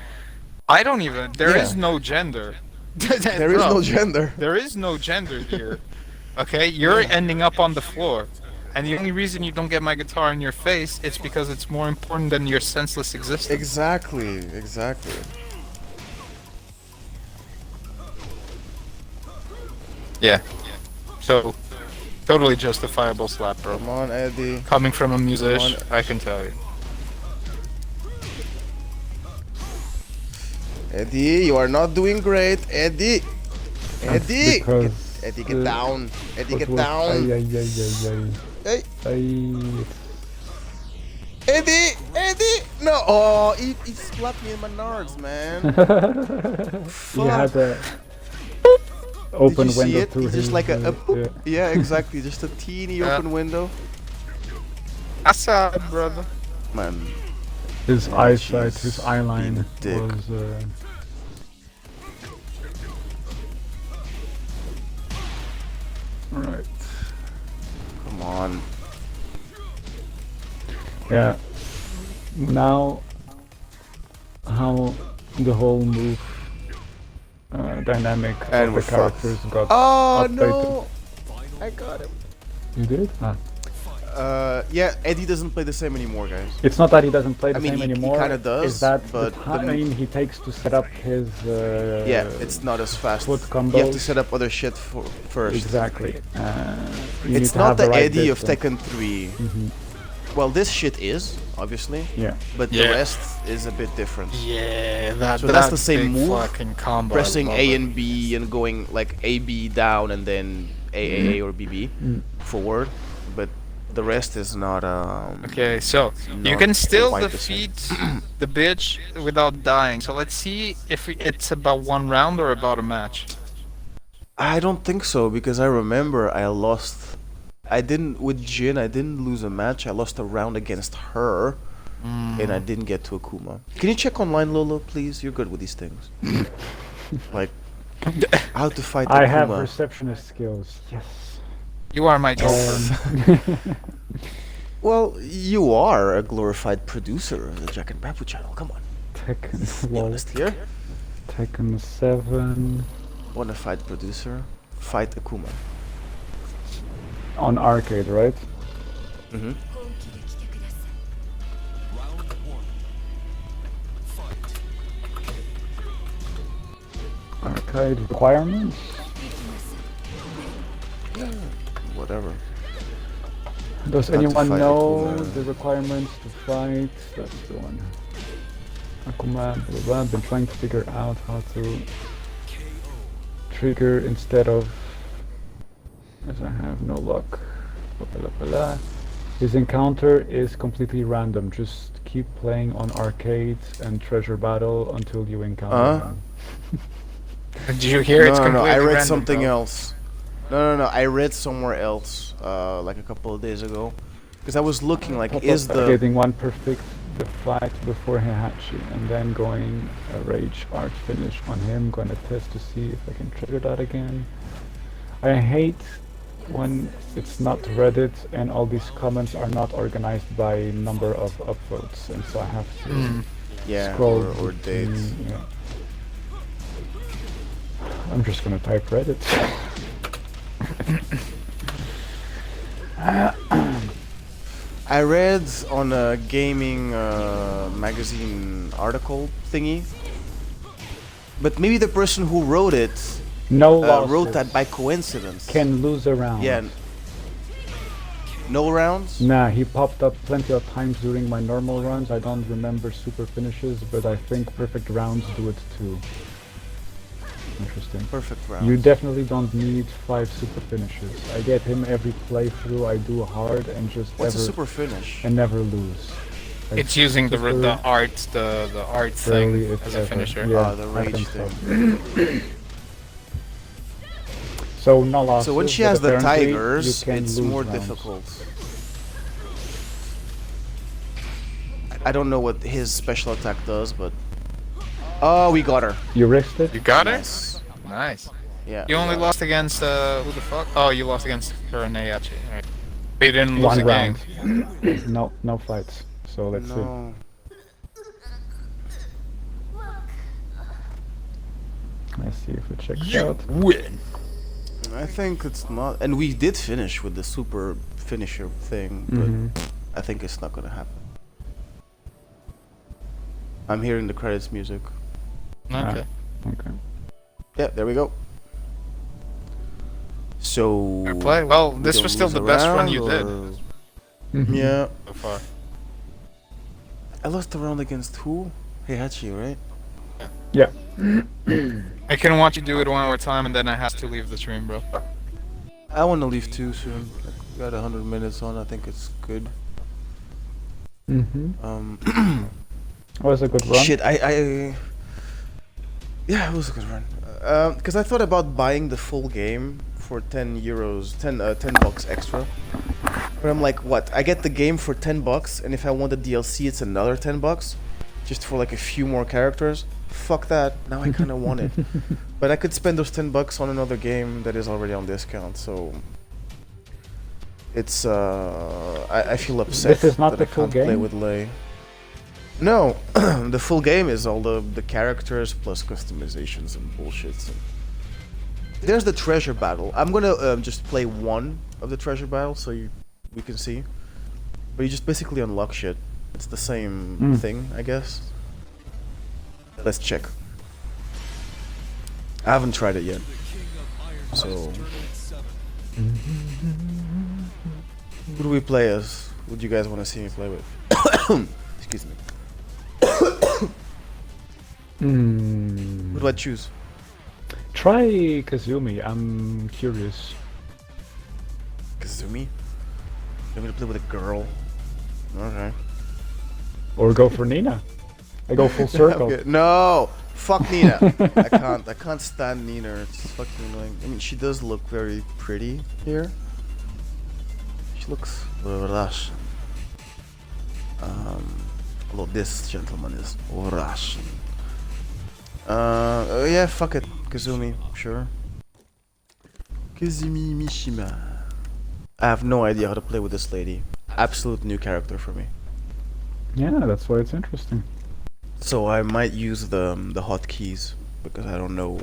I don't even. There is Yeah. no gender. There is no gender. There is no gender here. Okay, you're ending up on the floor, and the only reason you don't get my guitar in your face is because it's more important than your senseless existence. Exactly, exactly. Yeah. So, totally justifiable slap, bro. Come on, Eddie. Coming from a musician, Come I can tell you. Eddie, you are not doing great, Eddie. Eddie, because, Eddie, get down. Eddie, get Ay, down. ay, ay, Hey, ay. Eddie, Eddie. No, oh, he slapped me in my nards, man. He had a open Did you see window it? to It's his. just like a boop. yeah. Yeah, exactly. Just a teeny Yeah. open window. I saw it, brother. Man, His Yeah, eyesight, she's his eyeline being a dick. was. Right. come on. Yeah. Now, how the whole move dynamic And of we're the fucked. characters got Oh updated. no! I got him. You did? Ah. Yeah, Eddie doesn't play the same anymore, guys. It's not that he doesn't play the I mean, same he anymore. kinda does, Is that but the time he takes to set up his Yeah, it's not as fast. foot You have to combos? set up other shit first. Exactly. You need It's to not have the right Eddie of distance. Tekken 3. Well, this shit is, obviously, Yeah. but the Yeah. rest is a bit different. Yeah, that, So that's the same big move, fucking combo. Pressing I love A it. and B and going like A, B down and then A or BB forward. But the rest is not, Okay, so you not can still quite the same. defeat the bitch without dying. So let's see if it's about one round or about a match. I don't think so, because I remember I lost. I didn't with Jin. I didn't lose a match. I lost a round against her, and I didn't get to Akuma. Can you check online, Lolo, please? You're good with these things. Like how to fight Akuma. I have receptionist skills. Yes. You are my gopher. Well, you are a glorified producer of the Jack and Papu channel. Come on, Tekken. be Lol. honest here. Tekken 7 Bonafide producer. Fight Akuma. on arcade, right? Mm-hmm. Arcade requirements. Whatever. Does to anyone fight know Akuma. the requirements to fight? That's the one. Akuma, blah, blah, blah. Been trying to figure out how to trigger instead of, as I have no luck. Blah, blah, blah, blah. His encounter is completely random. Just keep playing on arcade and treasure battle until you encounter him. Did you hear? It's No, completely I read random, something bro. else. No. I read somewhere else, like a couple of days ago, because I was looking like, is the Getting one perfect the fight before Heihachi and then going a rage art finish on him. Gonna test to see if I can trigger that again. I hate when it's not Reddit and all these comments are not organized by number of upvotes, and so I have to yeah scroll or between, dates? yeah. I'm just gonna type Reddit. I read on a gaming magazine article thingy, but maybe the person who wrote it No losses. wrote that by coincidence. Can lose a round. Yeah. No rounds? Nah, he popped up plenty of times during my normal runs. I don't remember super finishes, but I think perfect rounds do it too. Interesting. Perfect rounds. You definitely don't need 5 super finishes. I get him every playthrough. I do hard and just What's a ever super finish? and never lose. It's using the art thing Rarely if as a ever. finisher. Yeah, the I rage think thing. So no losses. So when she but has the apparently tigers, you can it's lose more rounds. difficult. I don't know what his special attack does, but oh, we got her. You risked it? You got Nice. it? Nice. Yeah. You only we got lost against who the fuck? Oh, you lost against her and Heihachi. Right. But you didn't lose One a game. round. No fights. So her. let's see. No. Let's see if it checks out. Win. I think it's not, and we did finish with the super finisher thing, but I think it's not gonna happen. I'm hearing the credits music. Okay. Okay. Yeah, there we go. So Fair play. Well, we this don't was still lose the a best run round, you did or- Yeah, so far. I lost the round against who? Heihachi, right? Yeah. I can watch you do it one more time and then I have to leave the stream, bro. I want to leave too soon. Like, we got 100 minutes on. I think it's good. Was a good run. Shit, yeah, it was a good run. Because I thought about buying the full game for 10 euros, 10 bucks extra. But I'm like, what? I get the game for 10 bucks, and if I want the DLC, it's another 10 bucks, just for like a few more characters. Fuck that. Now I kind of want it. But I could spend those 10 bucks on another game that is already on discount, so it's I feel upset This is not that the I full can't play game? with Lei. No, the full game is all the characters plus customizations and bullshits. There's the treasure battle. I'm gonna just play one of the treasure battles so we can see. But you just basically unlock shit. It's the same thing, I guess. Let's check. I haven't tried it yet. So... Who do we play as? Who do you guys want to see me play with? Excuse me. Who do I choose? Try Kazumi. I'm curious. Kazumi? You want me to play with a girl? Okay. Or go for Nina. I go full circle. Okay. No! Fuck Nina! I can't stand Nina. It's fucking annoying. I mean, she does look very pretty here. She looks Russian. Although this gentleman is Russian. Yeah, fuck it. Kazumi, sure. Kazumi Mishima. I have no idea how to play with this lady. Absolute new character for me. Yeah, that's why it's interesting. So I might use the hotkeys because I don't know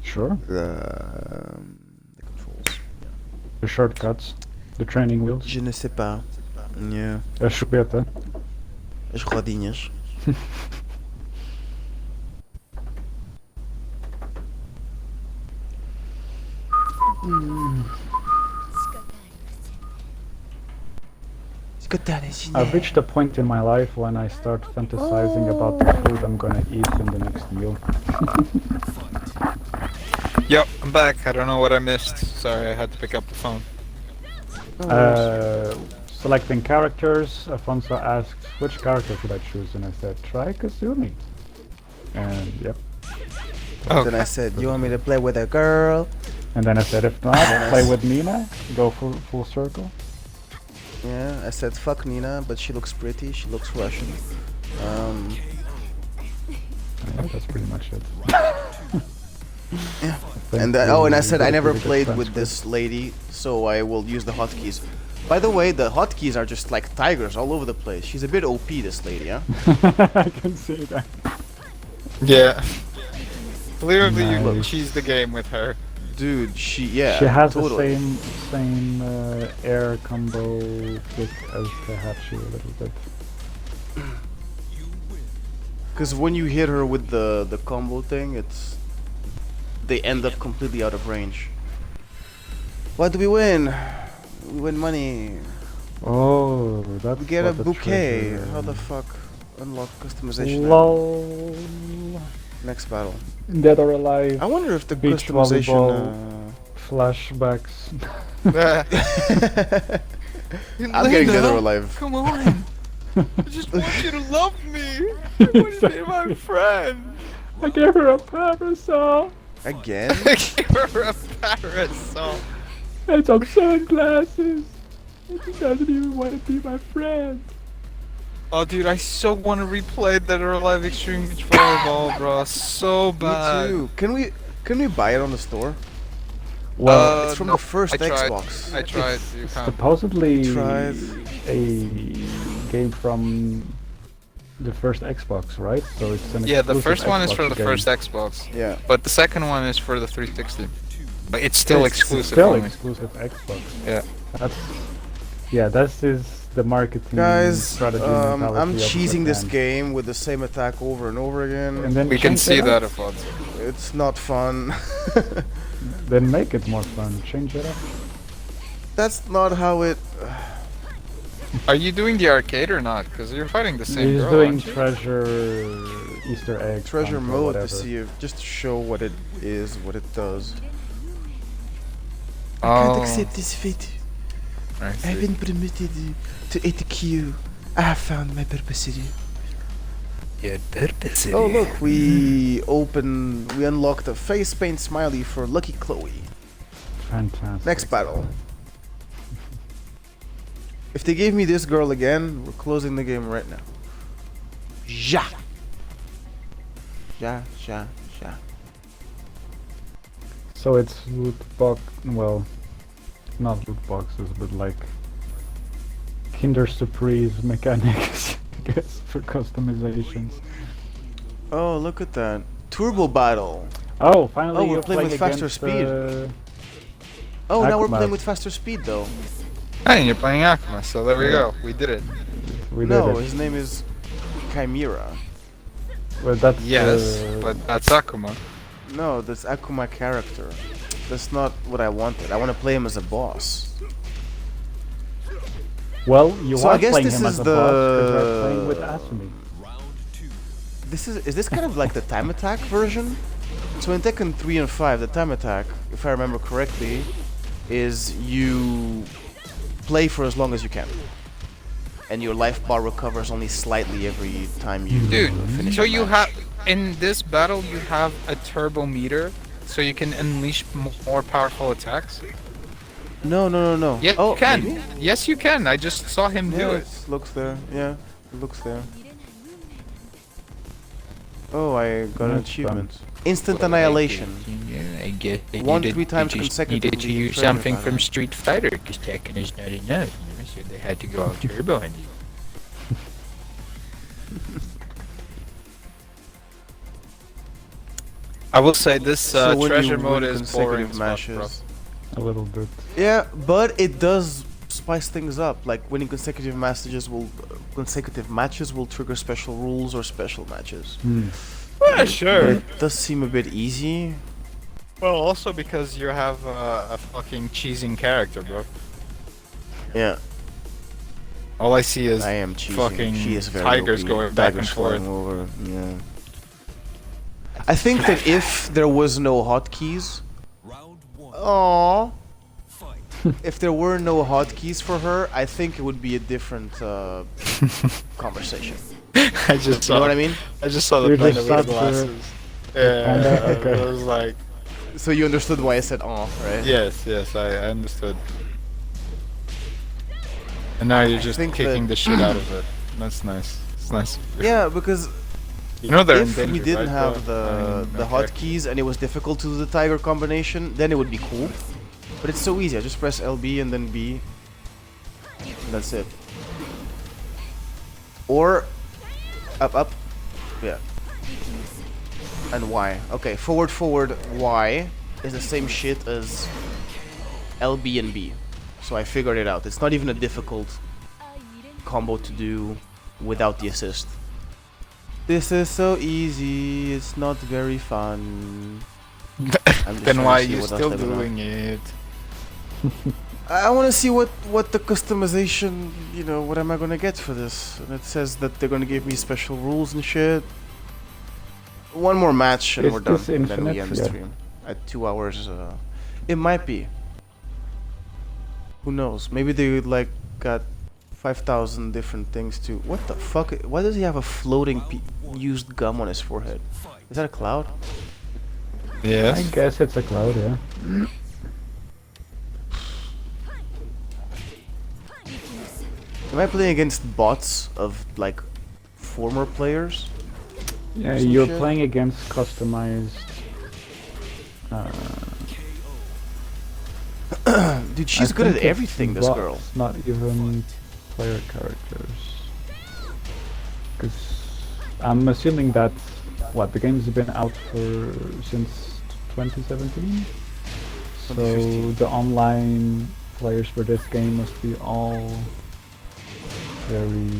Sure. the controls. The shortcuts. The training wheels. Je ne sais pas. Yeah. As chupeta. As rodinhas. I've reached a point in my life when I start fantasizing about the food I'm gonna eat in the next meal. Yep, I'm back. I don't know what I missed. Sorry, I had to pick up the phone. Selecting characters, Afonso asked, which character should I choose? And I said, try Kazumi. And yep. Then I said, you want me to play with a girl? And then I said, if not, play with Nina, go for full circle. Yeah, I said fuck Nina, but she looks pretty, she looks Russian. Yeah, that's pretty much it. Yeah. And I said I never played with this lady, so I will use the hotkeys. By the way, the hotkeys are just like tigers all over the place. She's a bit OP, this lady, yeah? I can see that. Yeah. Clearly you Nice. cheese the game with her. Dude, she has totally. the same air combo kick as Kahachi a little bit. Because when you hit her with the combo thing, they end up completely out of range. What do we win? We win money. Oh, that's We get what a the bouquet. treasure How the is. fuck? Unlock customization. LOL. Next battle. Dead or Alive. I wonder if the Beach customization. Flashbacks. I'm getting Dead or Alive. Come on. I just want you to love me. I want you to be my friend. I gave her a parasol Again? Give her a parasol. and some sunglasses. And she doesn't even want to be my friend. Oh, dude, I so want to replay Dead or Alive Extreme Beach Volleyball, bro. So bad. Me too. Can we buy it on the store? Well, It's from no, the first I tried. Xbox. I tried. You can't. supposedly tried. a game from the first Xbox, right? So it's an Yeah, the exclusive first one is Xbox for the game. first Xbox, Yeah. but the second one is for the 360. But it's still It's exclusive still only. exclusive Xbox. Yeah. This is the marketing Guys, strategy. I'm mentality of cheesing this Japan. game with the same attack over and over again. And then We can change see it that, up. Afod. It's not fun. Then make it more fun. Change it up. That's not how it. Are you doing the arcade or not? Because you're fighting the same He's girl, doing aren't you? treasure Easter egg. Treasure hunt or mode whatever. to see if just to show what it is, what it does. Oh, this fate. I see. permitted to execute. I have found my purpose. Oh look, we unlocked a face paint smiley for Lucky Chloe. Fantastic. Next battle. If they gave me this girl again, we're closing the game right now. Ja. Ja. So it's loot box. Well, not loot boxes, but like Kinder Surprise mechanics, I guess, for customizations. Oh, look at that. Turbo battle. Oh, finally Oh, we're you're playing with faster against, speed. Oh, now we're Akmat. playing with faster speed though. Hey, you're playing Akuma, so there we go. We did it. We did No, it. his name is Chimera. Well, that's Yes, but that's Akuma. No, that's Akuma character. That's not what I wanted. I want to play him as a boss. well, you So I are guess playing this him is as a boss because the- you're playing with Asumi. Is this kind of like the time attack version? So in Tekken 3 and 5, the time attack, if I remember correctly, is you play for as long as you can. And your life bar recovers only slightly every time you Dude, finish so a you match. have in this battle you have a turbo meter, so you can unleash more powerful attacks. No. Yes, Oh, you can. maybe? Yes, you can. I just saw him do Yeah, it. it looks there. Yeah, it looks there. Oh, I got an That's achievement. Instant annihilation. I guess they Won needed, 3 times they just consecutively needed to in use treasure something battle. from Street Fighter because Tekken is not enough. So they had to go all turbo on it. I will say this So when treasure you mode win is boring consecutive as fuck, matches. bro. A little bit. Yeah, but it does spice things up. Like winning consecutive matches will trigger special rules or special matches. Hmm. Yeah, But sure. it does seem a bit easy. Well, also because you have a fucking cheesing character, bro. Yeah, All I see is I am cheesing. fucking She is very tigers OP. going back Tigers and forth. flying over. Yeah. I think that if there was no hotkeys, oh, if there were no hotkeys for her, I think it would be a different conversation. I just You saw. know what I mean? I just saw the You plain just of saw glasses. the Yeah, panda? Okay. it was like, So you understood why I said oh, right? yes, I understood. And now you're just think kicking that- the shit out of it. That's nice. It's nice. Yeah, because You know they're if we endangered, didn't right, have bro? I mean, the okay. hotkeys and it was difficult to do the tiger combination, then it would be cool. But it's so easy. I just press LB and then B. And that's it. Or up. Yeah. And Y. Okay, forward, Y is the same shit as LB and B. So I figured it out. It's not even a difficult combo to do without the assist. This is so easy, it's not very fun. I'm just Then trying why are to see you what else still they're gonna- doing it? I want to see what the customization, what am I gonna get for this? And it says that they're gonna give me special rules and shit. One more match and Is we're done. this And then we infinite? end the Yeah. stream. At 2 hours, it might be. Who knows? Maybe they got 5,000 different things to. What the fuck? Why does he have a floating used gum on his forehead? Is that a cloud? I Yes. guess it's a cloud, yeah. Am I playing against bots of former players? Yeah, Some you're shit. playing against customized. Dude, she's I good at think it's everything, this bots, girl. Not even player characters. Because I'm assuming that the game's been out since 2017. So 2015. the online players for this game must be all very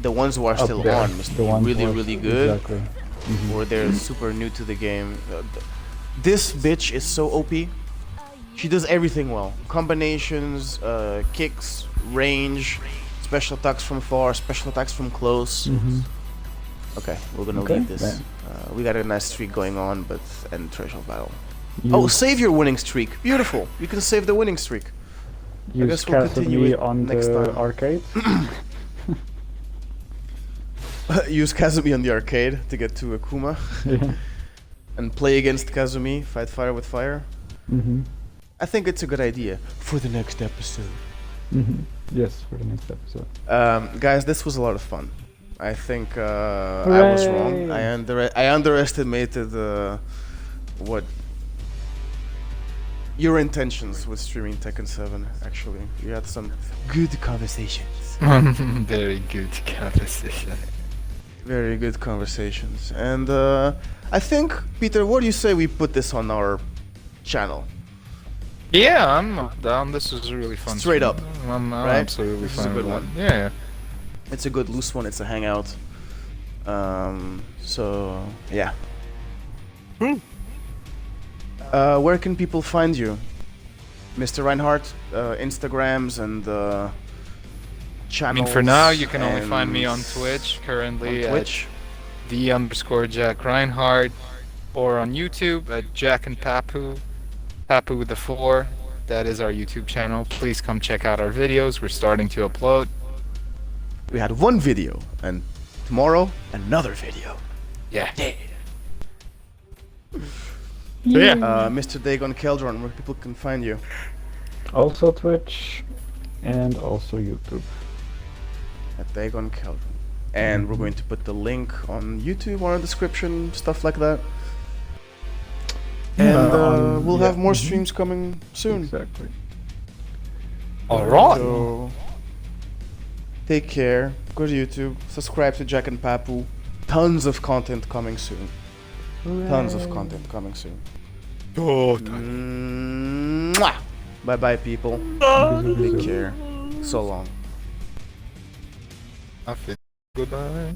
The ones who are up still there. on must The be ones really, who are- really good, Exactly. Mhm. or they're super new to the game. This bitch is so OP. She does everything well. Combinations, kicks, range, special attacks from far, special attacks from close. Mhm. Okay, we're gonna Okay, leave this. then. We got a nice streak going on, but end threshold battle. Use, Oh, save your winning streak. Beautiful. You can save the winning streak. use guess we'll continue Casimir it on next the time. arcade. Use Kazumi on the arcade to get to Akuma Yeah. and play against Kazumi. Fight fire with fire. Mhm. I think it's a good idea for the next episode. Mhm. Yes, for the next episode. Guys, this was a lot of fun. I think I was wrong. Hooray! I underestimated what your intentions with streaming Tekken 7. Actually, you had some good conversations. Very good conversation. Very good conversations. And I think, Peter, what do you say we put this on our channel? Yeah, I'm down. This was really fun. Straight up, I'm right? absolutely This is a fine good with one. that. Yeah. It's a good loose one. It's a hangout. So yeah. Where can people find you, Mr. Reinhardt? Instagrams and I channels. mean, for now, you can only find me on and Twitch currently On Twitch. at _Jack Reinhardt, or on YouTube at Jack and Papu, Papu with the 4. That is our YouTube channel. Please come check out our videos. We're starting to upload. We had one video, and tomorrow another video. Yeah. Mr. Dagon Keldron, where people can find you. Also Twitch, and also YouTube. At Dagon Keldron. And we're going to put the link on YouTube or in the description, stuff like that. And we'll have more streams coming soon. Exactly. All right. So take care. Go to YouTube. Subscribe to Jack and Papu. Tons of content coming soon. Tons of content coming soon. Bye bye, people. Take care. So long. Goodbye.